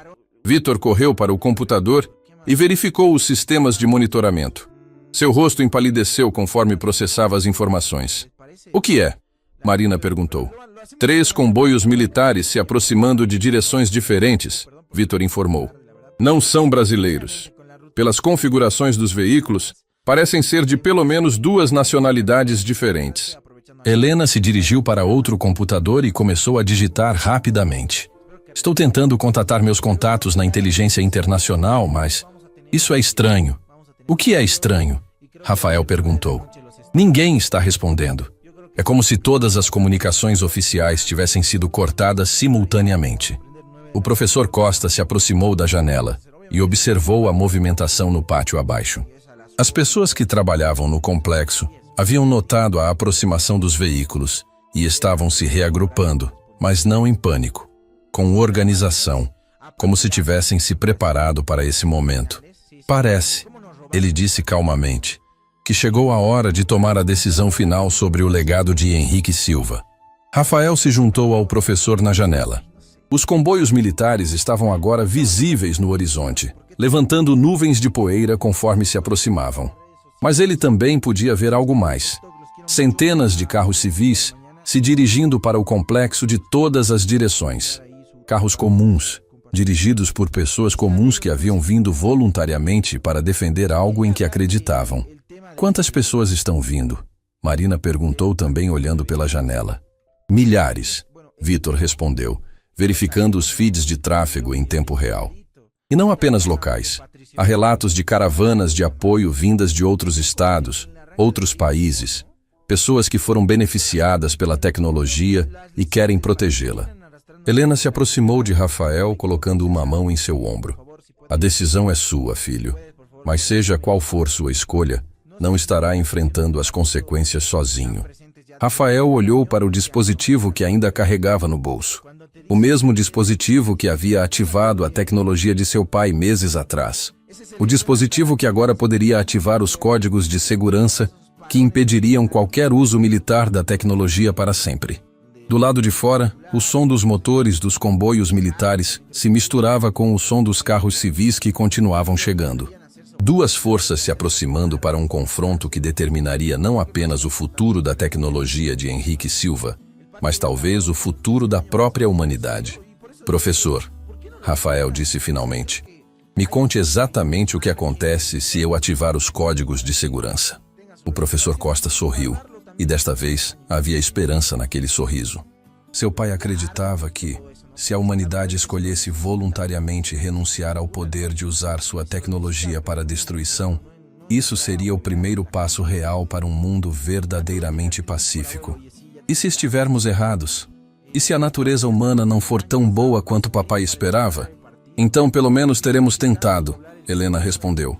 Vitor correu para o computador e verificou os sistemas de monitoramento. Seu rosto empalideceu conforme processava as informações. O que é? Marina perguntou. 3 comboios militares se aproximando de direções diferentes, Vitor informou. Não são brasileiros. Pelas configurações dos veículos, parecem ser de pelo menos 2 nacionalidades diferentes. Helena se dirigiu para outro computador e começou a digitar rapidamente. Estou tentando contatar meus contatos na inteligência internacional, mas isso é estranho. O que é estranho? Rafael perguntou. Ninguém está respondendo. É como se todas as comunicações oficiais tivessem sido cortadas simultaneamente. O professor Costa se aproximou da janela e observou a movimentação no pátio abaixo. As pessoas que trabalhavam no complexo haviam notado a aproximação dos veículos e estavam se reagrupando, mas não em pânico, com organização, como se tivessem se preparado para esse momento. Parece, ele disse calmamente, que chegou a hora de tomar a decisão final sobre o legado de Henrique Silva. Rafael se juntou ao professor na janela. Os comboios militares estavam agora visíveis no horizonte, levantando nuvens de poeira conforme se aproximavam. Mas ele também podia ver algo mais. Centenas de carros civis se dirigindo para o complexo de todas as direções. Carros comuns, dirigidos por pessoas comuns que haviam vindo voluntariamente para defender algo em que acreditavam. Quantas pessoas estão vindo? Marina perguntou também olhando pela janela. Milhares, Vitor respondeu, verificando os feeds de tráfego em tempo real. E não apenas locais. Há relatos de caravanas de apoio vindas de outros estados, outros países, pessoas que foram beneficiadas pela tecnologia e querem protegê-la. Helena se aproximou de Rafael, colocando uma mão em seu ombro. A decisão é sua, filho. Mas seja qual for sua escolha, não estará enfrentando as consequências sozinho. Rafael olhou para o dispositivo que ainda carregava no bolso. O mesmo dispositivo que havia ativado a tecnologia de seu pai meses atrás. O dispositivo que agora poderia ativar os códigos de segurança que impediriam qualquer uso militar da tecnologia para sempre. Do lado de fora, o som dos motores dos comboios militares se misturava com o som dos carros civis que continuavam chegando. 2 forças se aproximando para um confronto que determinaria não apenas o futuro da tecnologia de Henrique Silva, mas talvez o futuro da própria humanidade. Professor, Rafael disse finalmente, me conte exatamente o que acontece se eu ativar os códigos de segurança. O professor Costa sorriu, e desta vez havia esperança naquele sorriso. Seu pai acreditava que, se a humanidade escolhesse voluntariamente renunciar ao poder de usar sua tecnologia para a destruição, isso seria o primeiro passo real para um mundo verdadeiramente pacífico. E se estivermos errados? E se a natureza humana não for tão boa quanto papai esperava? Então pelo menos teremos tentado, Helena respondeu.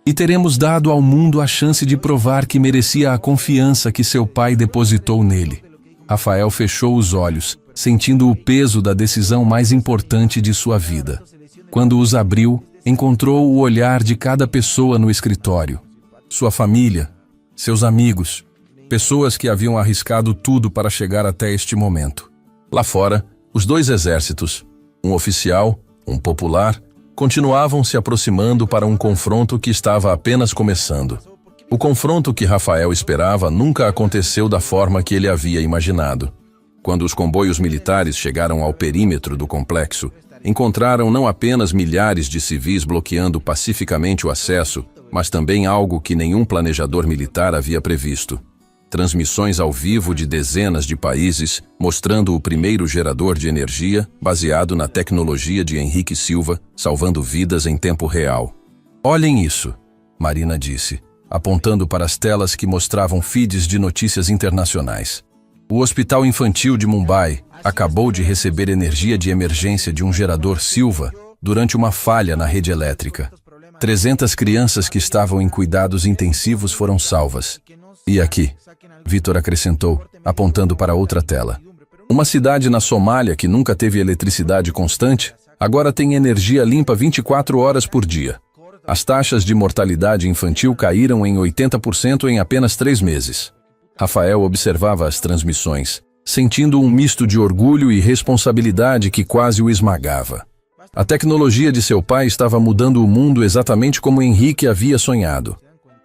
E teremos dado ao mundo a chance de provar que merecia a confiança que seu pai depositou nele. Rafael fechou os olhos, sentindo o peso da decisão mais importante de sua vida. Quando os abriu, encontrou o olhar de cada pessoa no escritório. Sua família, seus amigos, pessoas que haviam arriscado tudo para chegar até este momento. Lá fora, os dois exércitos, um oficial, um popular, continuavam se aproximando para um confronto que estava apenas começando. O confronto que Rafael esperava nunca aconteceu da forma que ele havia imaginado. Quando os comboios militares chegaram ao perímetro do complexo, encontraram não apenas milhares de civis bloqueando pacificamente o acesso, mas também algo que nenhum planejador militar havia previsto. Transmissões ao vivo de dezenas de países, mostrando o primeiro gerador de energia baseado na tecnologia de Henrique Silva, salvando vidas em tempo real. "Olhem isso", Marina disse, apontando para as telas que mostravam feeds de notícias internacionais. O Hospital Infantil de Mumbai acabou de receber energia de emergência de um gerador Silva durante uma falha na rede elétrica. 300 crianças que estavam em cuidados intensivos foram salvas. E aqui, Vitor acrescentou, apontando para outra tela. Uma cidade na Somália que nunca teve eletricidade constante, agora tem energia limpa 24 horas por dia. As taxas de mortalidade infantil caíram em 80% em apenas 3 meses. Rafael observava as transmissões, sentindo um misto de orgulho e responsabilidade que quase o esmagava. A tecnologia de seu pai estava mudando o mundo exatamente como Henrique havia sonhado.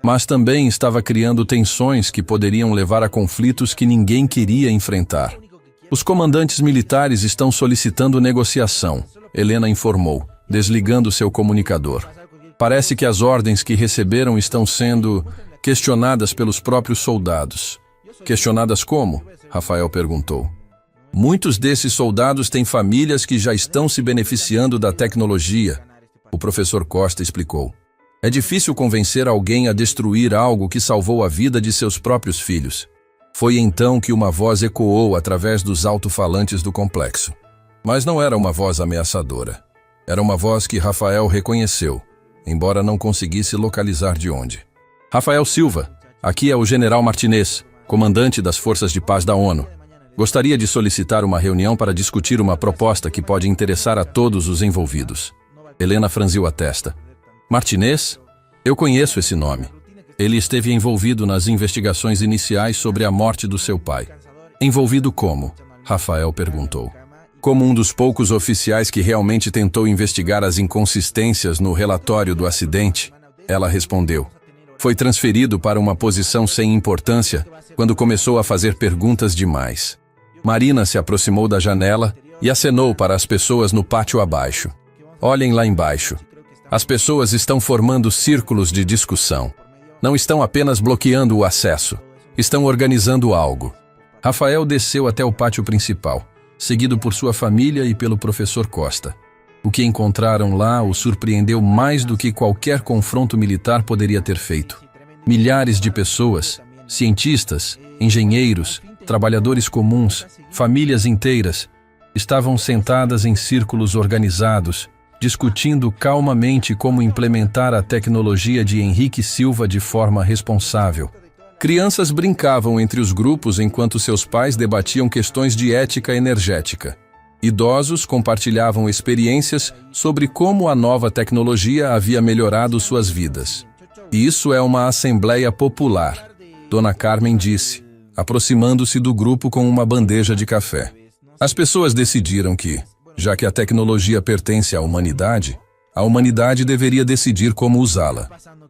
Mas também estava criando tensões que poderiam levar a conflitos que ninguém queria enfrentar. "Os comandantes militares estão solicitando negociação", Helena informou, desligando seu comunicador. "Parece que as ordens que receberam estão sendo questionadas pelos próprios soldados." "Questionadas como?", Rafael perguntou. "Muitos desses soldados têm famílias que já estão se beneficiando da tecnologia", o professor Costa explicou. "É difícil convencer alguém a destruir algo que salvou a vida de seus próprios filhos." Foi então que uma voz ecoou através dos alto-falantes do complexo. Mas não era uma voz ameaçadora. Era uma voz que Rafael reconheceu, embora não conseguisse localizar de onde. "Rafael Silva, aqui é o General Martinez, comandante das Forças de Paz da ONU. Gostaria de solicitar uma reunião para discutir uma proposta que pode interessar a todos os envolvidos." Helena franziu a testa. "Martinez? Eu conheço esse nome. Ele esteve envolvido nas investigações iniciais sobre a morte do seu pai." "Envolvido como?", Rafael perguntou. "Como um dos poucos oficiais que realmente tentou investigar as inconsistências no relatório do acidente", ela respondeu. "Foi transferido para uma posição sem importância quando começou a fazer perguntas demais." Marina se aproximou da janela e acenou para as pessoas no pátio abaixo. "Olhem lá embaixo. As pessoas estão formando círculos de discussão. Não estão apenas bloqueando o acesso, estão organizando algo." Rafael desceu até o pátio principal, seguido por sua família e pelo professor Costa. O que encontraram lá o surpreendeu mais do que qualquer confronto militar poderia ter feito. Milhares de pessoas, cientistas, engenheiros, trabalhadores comuns, famílias inteiras, estavam sentadas em círculos organizados, discutindo calmamente como implementar a tecnologia de Henrique Silva de forma responsável. Crianças brincavam entre os grupos enquanto seus pais debatiam questões de ética energética. Idosos compartilhavam experiências sobre como a nova tecnologia havia melhorado suas vidas. "Isso é uma assembleia popular", Dona Carmen disse, aproximando-se do grupo com uma bandeja de café. "As pessoas decidiram que, já que a tecnologia pertence à humanidade, a humanidade deveria decidir como usá-la."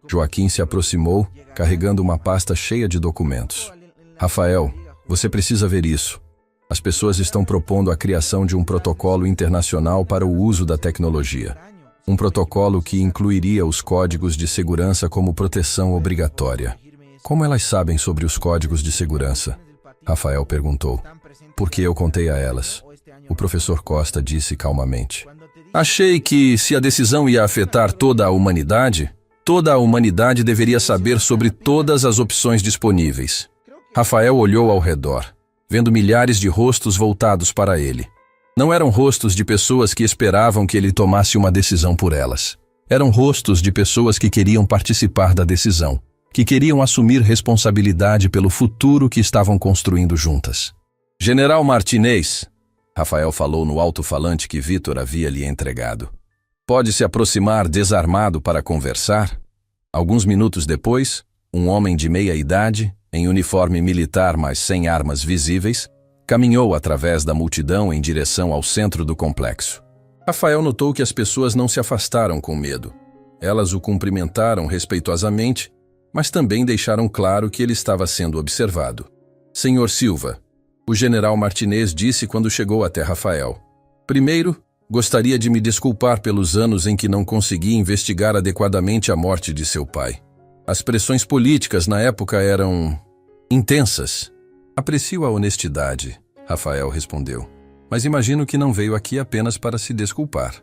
Joaquim se aproximou, carregando uma pasta cheia de documentos. "Rafael, você precisa ver isso. As pessoas estão propondo a criação de um protocolo internacional para o uso da tecnologia. Um protocolo que incluiria os códigos de segurança como proteção obrigatória." "Como elas sabem sobre os códigos de segurança?", Rafael perguntou. "Porque eu contei a elas", o professor Costa disse calmamente. "Achei que, se a decisão ia afetar toda a humanidade deveria saber sobre todas as opções disponíveis." Rafael olhou ao redor, vendo milhares de rostos voltados para ele. Não eram rostos de pessoas que esperavam que ele tomasse uma decisão por elas. Eram rostos de pessoas que queriam participar da decisão, que queriam assumir responsabilidade pelo futuro que estavam construindo juntas. "General Martinez", Rafael falou no alto-falante que Vitor havia lhe entregado. "Pode se aproximar desarmado para conversar?" Alguns minutos depois, Um homem de meia idade, em uniforme militar mas sem armas visíveis, caminhou através da multidão em direção ao centro do complexo. Rafael notou que as pessoas não se afastaram com medo. Elas o cumprimentaram respeitosamente, mas também deixaram claro que ele estava sendo observado. Senhor Silva, o general Martinez disse quando chegou até Rafael. Primeiro, gostaria de me desculpar pelos anos em que não consegui investigar adequadamente a morte de seu pai. As pressões políticas na época eram intensas. Aprecio a honestidade, Rafael respondeu. Mas imagino que não veio aqui apenas para se desculpar.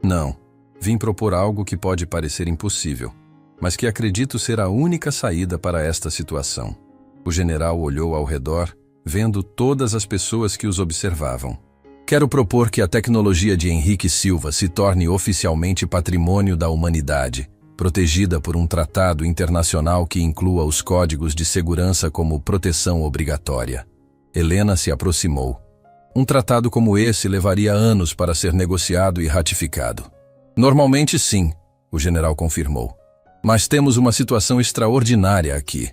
Não, vim propor algo que pode parecer impossível, mas que acredito ser a única saída para esta situação. O general olhou ao redor, vendo todas as pessoas que os observavam. Quero propor que a tecnologia de Henrique Silva se torne oficialmente patrimônio da humanidade, protegida por um tratado internacional que inclua os códigos de segurança como proteção obrigatória. Helena se aproximou. Um tratado como esse levaria anos para ser negociado e ratificado. Normalmente sim, o general confirmou. Mas temos uma situação extraordinária aqui.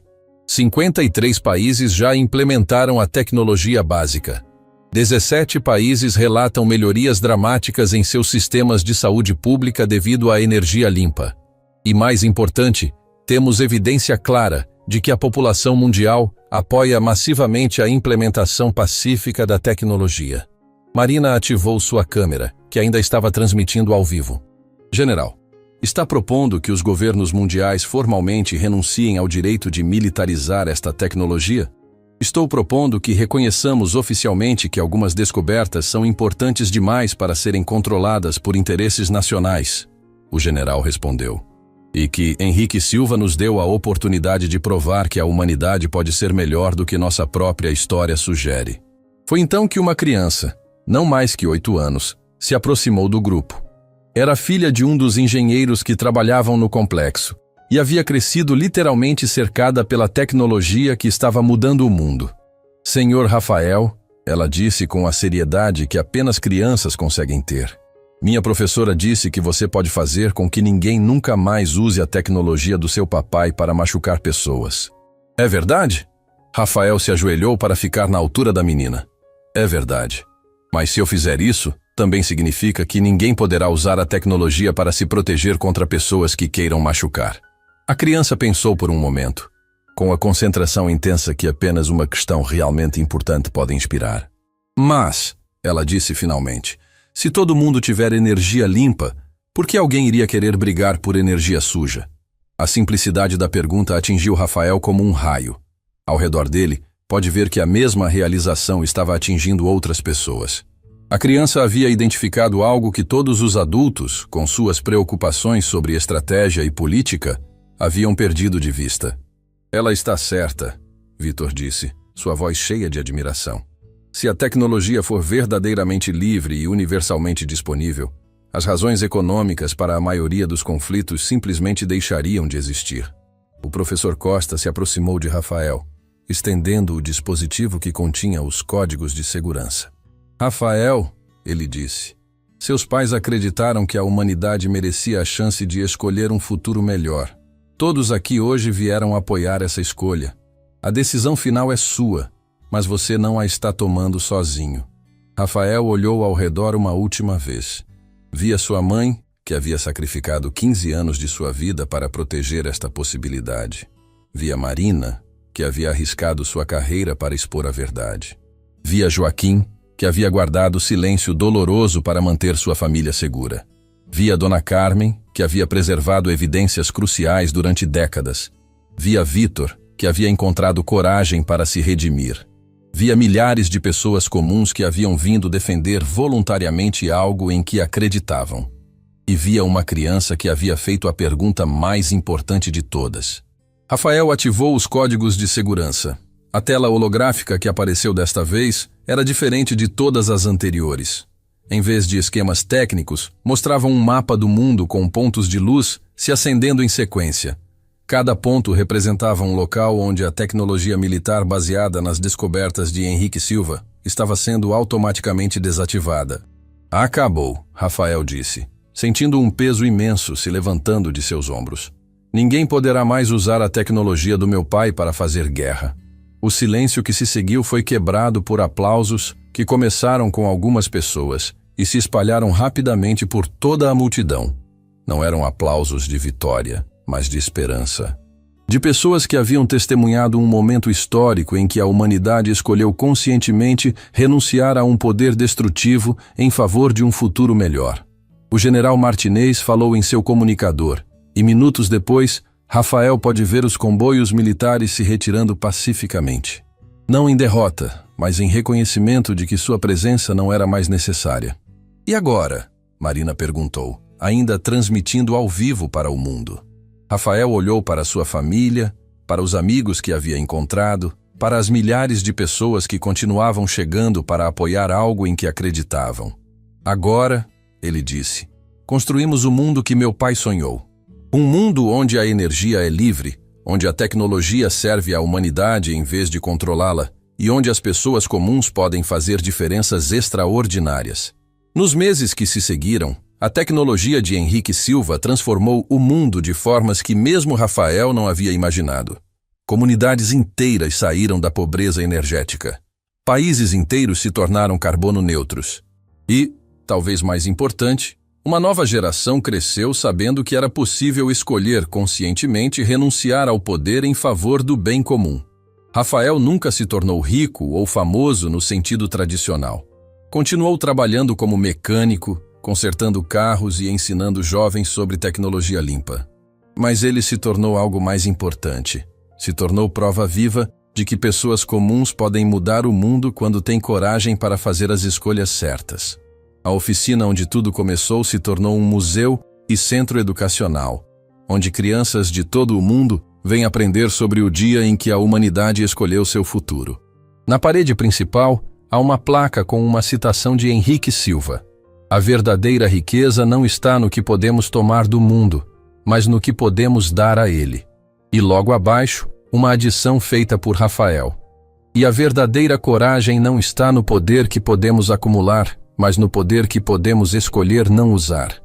53 países já implementaram a tecnologia básica. 17 países relatam melhorias dramáticas em seus sistemas de saúde pública devido à energia limpa. E mais importante, temos evidência clara de que a população mundial apoia massivamente a implementação pacífica da tecnologia. Marina ativou sua câmera, que ainda estava transmitindo ao vivo. General, está propondo que os governos mundiais formalmente renunciem ao direito de militarizar esta tecnologia? Estou propondo que reconheçamos oficialmente que algumas descobertas são importantes demais para serem controladas por interesses nacionais, o general respondeu. E que Henrique Silva nos deu a oportunidade de provar que a humanidade pode ser melhor do que nossa própria história sugere. Foi então que uma criança, não mais que 8 anos, se aproximou do grupo. Era filha de um dos engenheiros que trabalhavam no complexo e havia crescido literalmente cercada pela tecnologia que estava mudando o mundo. Senhor Rafael, ela disse com a seriedade que apenas crianças conseguem ter. Minha professora disse que você pode fazer com que ninguém nunca mais use a tecnologia do seu papai para machucar pessoas. É verdade? Rafael se ajoelhou para ficar na altura da menina. É verdade. Mas se eu fizer isso, também significa que ninguém poderá usar a tecnologia para se proteger contra pessoas que queiram machucar. A criança pensou por um momento, com a concentração intensa que apenas uma questão realmente importante pode inspirar. Mas, ela disse finalmente, se todo mundo tiver energia limpa, por que alguém iria querer brigar por energia suja? A simplicidade da pergunta atingiu Rafael como um raio. Ao redor dele, pode ver que a mesma realização estava atingindo outras pessoas. A criança havia identificado algo que todos os adultos, com suas preocupações sobre estratégia e política, haviam perdido de vista. Ela está certa, Vitor disse, sua voz cheia de admiração. Se a tecnologia for verdadeiramente livre e universalmente disponível, as razões econômicas para a maioria dos conflitos simplesmente deixariam de existir. O professor Costa se aproximou de Rafael, estendendo o dispositivo que continha os códigos de segurança. Rafael, ele disse, seus pais acreditaram que a humanidade merecia a chance de escolher um futuro melhor. Todos aqui hoje vieram apoiar essa escolha. A decisão final é sua, mas você não a está tomando sozinho. Rafael olhou ao redor uma última vez. Via sua mãe, que havia sacrificado 15 anos de sua vida para proteger esta possibilidade. Via Marina, que havia arriscado sua carreira para expor a verdade. Via Joaquim, que havia guardado silêncio doloroso para manter sua família segura. Via Dona Carmen, que havia preservado evidências cruciais durante décadas. Via Vitor, que havia encontrado coragem para se redimir. Via milhares de pessoas comuns que haviam vindo defender voluntariamente algo em que acreditavam. E via uma criança que havia feito a pergunta mais importante de todas. Rafael ativou os códigos de segurança. A tela holográfica que apareceu desta vez era diferente de todas as anteriores. Em vez de esquemas técnicos, mostrava um mapa do mundo com pontos de luz se acendendo em sequência. Cada ponto representava um local onde a tecnologia militar baseada nas descobertas de Henrique Silva estava sendo automaticamente desativada. Acabou, Rafael disse, sentindo um peso imenso se levantando de seus ombros. Ninguém poderá mais usar a tecnologia do meu pai para fazer guerra. O silêncio que se seguiu foi quebrado por aplausos que começaram com algumas pessoas e se espalharam rapidamente por toda a multidão. Não eram aplausos de vitória, mas de esperança. De pessoas que haviam testemunhado um momento histórico em que a humanidade escolheu conscientemente renunciar a um poder destrutivo em favor de um futuro melhor. O general Martinez falou em seu comunicador, e minutos depois, Rafael pode ver os comboios militares se retirando pacificamente. Não em derrota, mas em reconhecimento de que sua presença não era mais necessária. E agora? Marina perguntou, ainda transmitindo ao vivo para o mundo. Rafael olhou para sua família, para os amigos que havia encontrado, para as milhares de pessoas que continuavam chegando para apoiar algo em que acreditavam. Agora, ele disse, construímos o mundo que meu pai sonhou. Um mundo onde a energia é livre, onde a tecnologia serve à humanidade em vez de controlá-la, e onde as pessoas comuns podem fazer diferenças extraordinárias. Nos meses que se seguiram, a tecnologia de Henrique Silva transformou o mundo de formas que mesmo Rafael não havia imaginado. Comunidades inteiras saíram da pobreza energética. Países inteiros se tornaram carbono neutros. E, talvez mais importante, uma nova geração cresceu sabendo que era possível escolher conscientemente renunciar ao poder em favor do bem comum. Rafael nunca se tornou rico ou famoso no sentido tradicional. Continuou trabalhando como mecânico, consertando carros e ensinando jovens sobre tecnologia limpa. Mas ele se tornou algo mais importante. Se tornou prova viva de que pessoas comuns podem mudar o mundo quando têm coragem para fazer as escolhas certas. A oficina onde tudo começou se tornou um museu e centro educacional, onde crianças de todo o mundo vêm aprender sobre o dia em que a humanidade escolheu seu futuro. Na parede principal, há uma placa com uma citação de Henrique Silva. A verdadeira riqueza não está no que podemos tomar do mundo, mas no que podemos dar a ele. E logo abaixo, uma adição feita por Rafael. E a verdadeira coragem não está no poder que podemos acumular, mas no poder que podemos escolher não usar.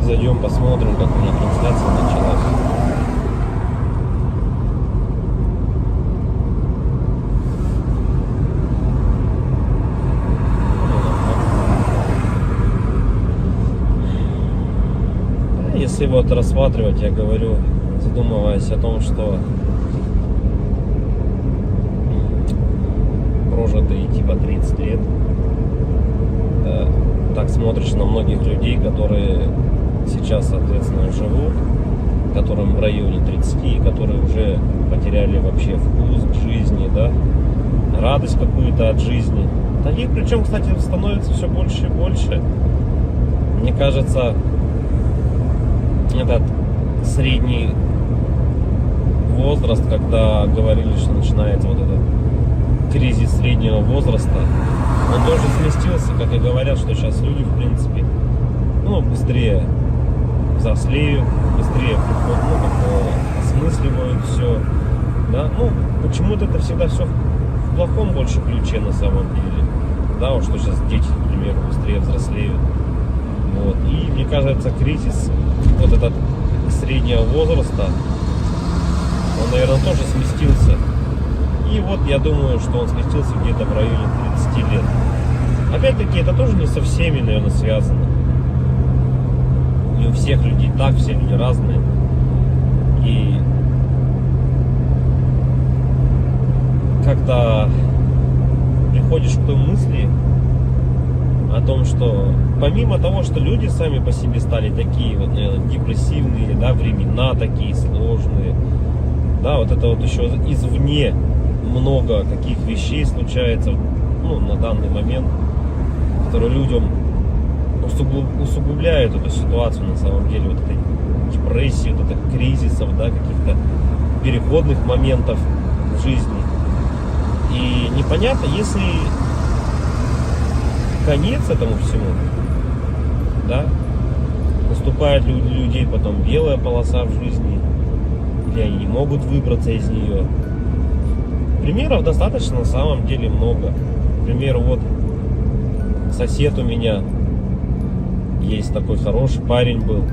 Зайдем, посмотрим, как у меня трансляция началась. Если вот рассматривать, я говорю, задумываясь о том, что прожитые типа 30 лет, так смотришь на многих людей, которые сейчас, соответственно, живут, которым в районе 30, которые уже потеряли вообще вкус к жизни, да, радость какую-то от жизни. Таких, причем, кстати, становится все больше и больше. Мне кажется, этот средний возраст, когда говорили, что начинается вот этот кризис среднего возраста, он тоже сместился, как и говорят, что сейчас люди, в принципе, быстрее взрослеют, быстрее осмысливают все, да, почему-то это всегда все в плохом больше ключе на самом деле, да, вот что сейчас дети, к примеру, быстрее взрослеют, вот, и мне кажется, кризис вот этот среднего возраста, он, наверное, тоже сместился. И вот я думаю, что он сместился где-то в районе 30 лет. Опять-таки, это тоже не со всеми, наверное, связано. Не у всех людей так, все люди разные. И когда приходишь к той мысли о том, что помимо того, что люди сами по себе стали такие вот, наверное, депрессивные, да, времена такие сложные, да, вот это вот еще извне много каких вещей случается, на данный момент, которые людям усугубляют эту ситуацию на самом деле, вот этой депрессии, вот этих кризисов, да, каких-то переходных моментов в жизни. И непонятно, если конец этому всему, да, наступает людей потом белая полоса в жизни, или они не могут выбраться из нее. Примеров достаточно на самом деле много. К примеру, вот сосед у меня есть такой хороший парень был.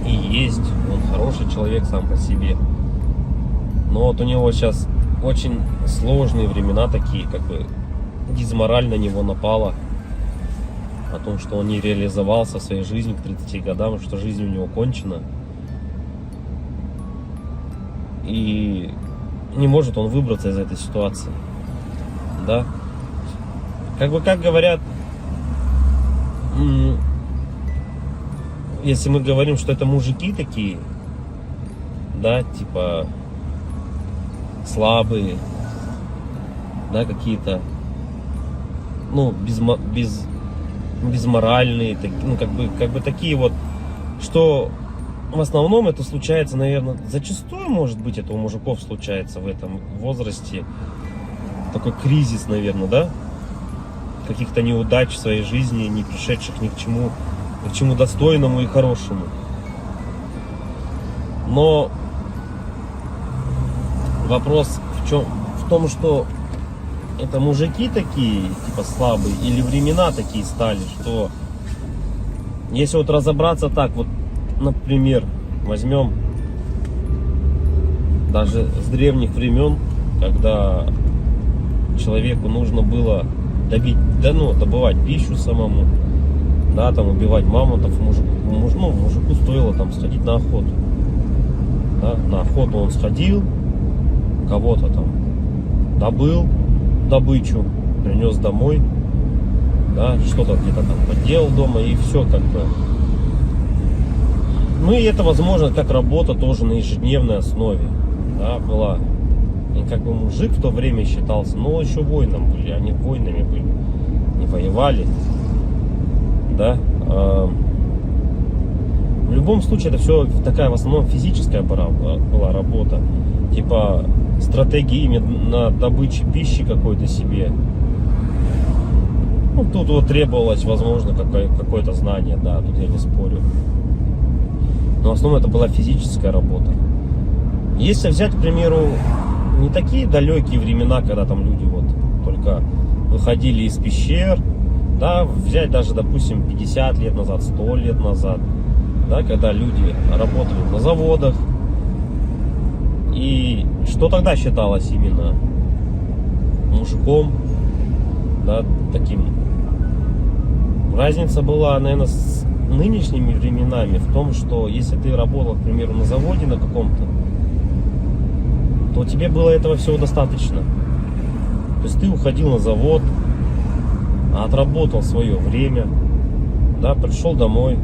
И есть, он хороший человек сам по себе. Но вот у него сейчас очень сложные времена такие, как бы дизмораль на него напала. О том, что он не реализовался в своей жизни к 30 годам, что жизнь у него кончена. И не может он выбраться из этой ситуации. Да? Как говорят, если мы говорим, что это мужики такие, да, типа слабые, да, какие-то, безморальные, как бы такие вот, что в основном это случается, наверное, зачастую, может быть, это у мужиков случается в этом возрасте, такой кризис, наверное, да, каких-то неудач в своей жизни, не пришедших ни к чему достойному и хорошему. Но вопрос в том, что это мужики такие, типа слабые, или времена такие стали, что если вот разобраться так, вот, например, возьмем даже с древних времен, когда человеку нужно было добывать пищу самому, да, там убивать мамонтов, мужику стоило там сходить на охоту. Да, на охоту он сходил, кого-то там добыл добычу, принес домой, да, что-то где-то там поделал дома, и все как бы. И это возможно как работа тоже на ежедневной основе, да, была. И как бы мужик в то время считался, еще воином были, они воинами были, не воевали, да. В любом случае это все такая в основном физическая была работа, типа стратегии именно добычи пищи какой-то себе. Тут вот требовалось, возможно, какое-то знание, да, тут я не спорю. Но в основном это была физическая работа. Если взять, к примеру, не такие далекие времена, когда там люди вот только выходили из пещер, Да, взять даже, допустим, 50 лет назад, 100 лет назад, да, когда люди работали на заводах. И что тогда считалось именно мужиком, да, таким. Разница была, наверное, с нынешними временами в том, что если ты работал, к примеру, на заводе на каком-то, то тебе было этого всего достаточно. То есть ты уходил на завод, отработал свое время, да, пришел домой,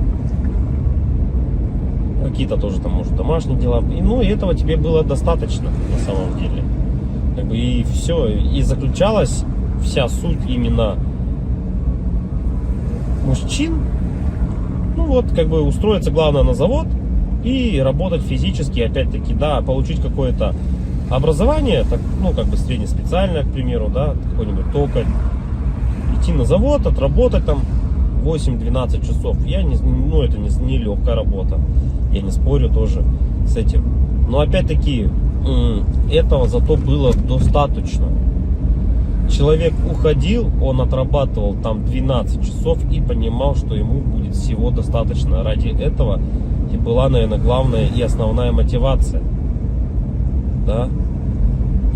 какие-то тоже там, может, домашние дела, и этого тебе было достаточно на самом деле. Как бы и все, и заключалась вся суть именно мужчин, ну вот, как бы устроиться главное на завод и работать физически, опять-таки, да, получить какое-то образование, так, ну, как бы среднеспециальное, к примеру, да, какой-нибудь токарь, идти на завод, отработать там 8-12 часов. Это не легкая работа, я не спорю тоже с этим. Но опять-таки, этого зато было достаточно. Человек уходил, он отрабатывал там 12 часов и понимал, что ему будет всего достаточно. Ради этого и была, наверное, главная и основная мотивация. Да?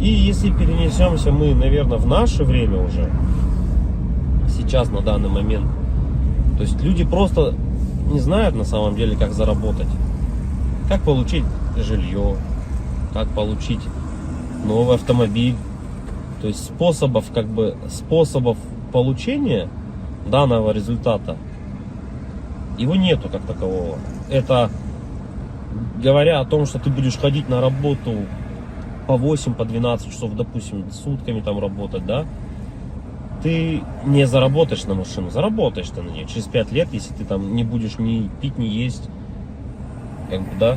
И если перенесемся мы, наверное, в наше время уже, сейчас, на данный момент, то есть люди просто не знают на самом деле, как заработать, как получить жилье, как получить новый автомобиль. То есть способов получения данного результата его нету как такового. Это говоря о том, что ты будешь ходить на работу по 8, по 12 часов, допустим, сутками там работать, да, ты не заработаешь на машину, заработаешь ты на нее через 5 лет, если ты там не будешь ни пить, ни есть, как бы, да.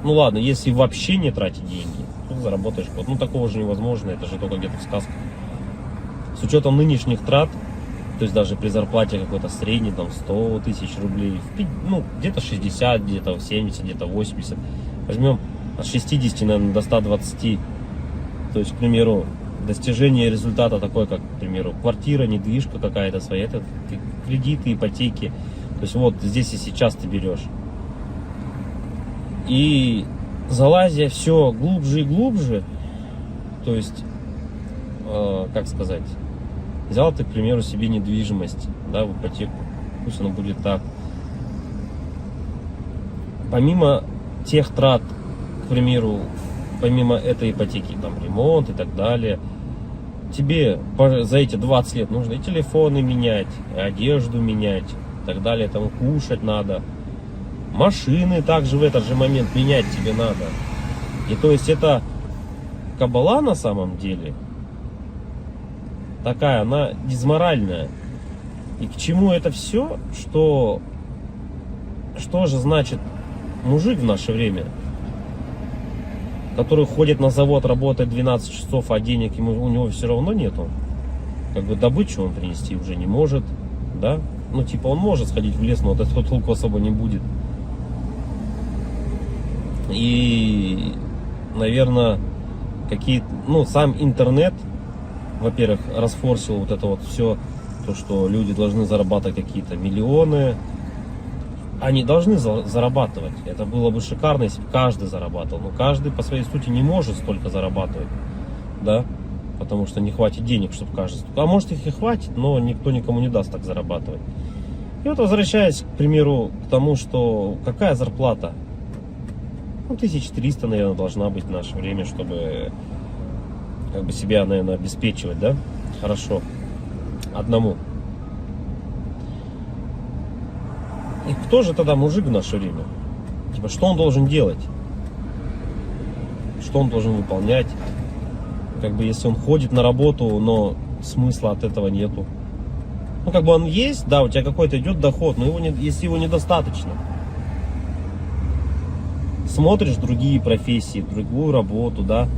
Ну ладно, если вообще не тратить деньги, то заработаешь год. Ну такого же невозможно, это же только где-то в сказках. С учетом нынешних трат, то есть даже при зарплате какой-то средней, там 100 тысяч рублей, ну где-то 60, где-то 70, где-то 80, возьмем от 60, наверное, до 120, то есть, к примеру, достижение результата такой, как, к примеру, квартира, недвижка какая-то своя, это кредиты, ипотеки, то есть вот здесь и сейчас ты берешь. И залазя все глубже и глубже, то есть, как сказать, взял ты, к примеру, себе недвижимость, да, в ипотеку, пусть оно будет так. Помимо тех трат, к примеру, помимо этой ипотеки, там, ремонт и так далее, тебе за эти 20 лет нужно и телефоны менять, и одежду менять, и так далее, там, кушать надо. Машины также в этот же момент менять тебе надо. И то есть это кабала на самом деле такая, она дизморальная. И к чему это все? Что же значит мужик в наше время, который ходит на завод, работает 12 часов, а денег у него все равно нету. Как бы добычу он принести уже не может, да? Ну типа он может сходить в лес, но от этого толку особо не будет. И, наверное, сам интернет, во-первых, расфорсил вот это вот все, то, что люди должны зарабатывать какие-то миллионы. Они должны зарабатывать. Это было бы шикарно, если бы каждый зарабатывал. Но каждый по своей сути не может столько зарабатывать, да, потому что не хватит денег, чтобы каждый. А может их и хватит, но никто никому не даст так зарабатывать. И вот возвращаясь, к примеру, к тому, что какая зарплата? 1300, наверное, должна быть в наше время, чтобы как бы себя, наверное, обеспечивать, да? Хорошо. Одному. И кто же тогда мужик в наше время? Типа, что он должен делать? Что он должен выполнять? Как бы, если он ходит на работу, но смысла от этого нету. Ну, как бы он есть, да, у тебя какой-то идет доход, но если его недостаточно. Смотришь другие профессии, другую работу, да,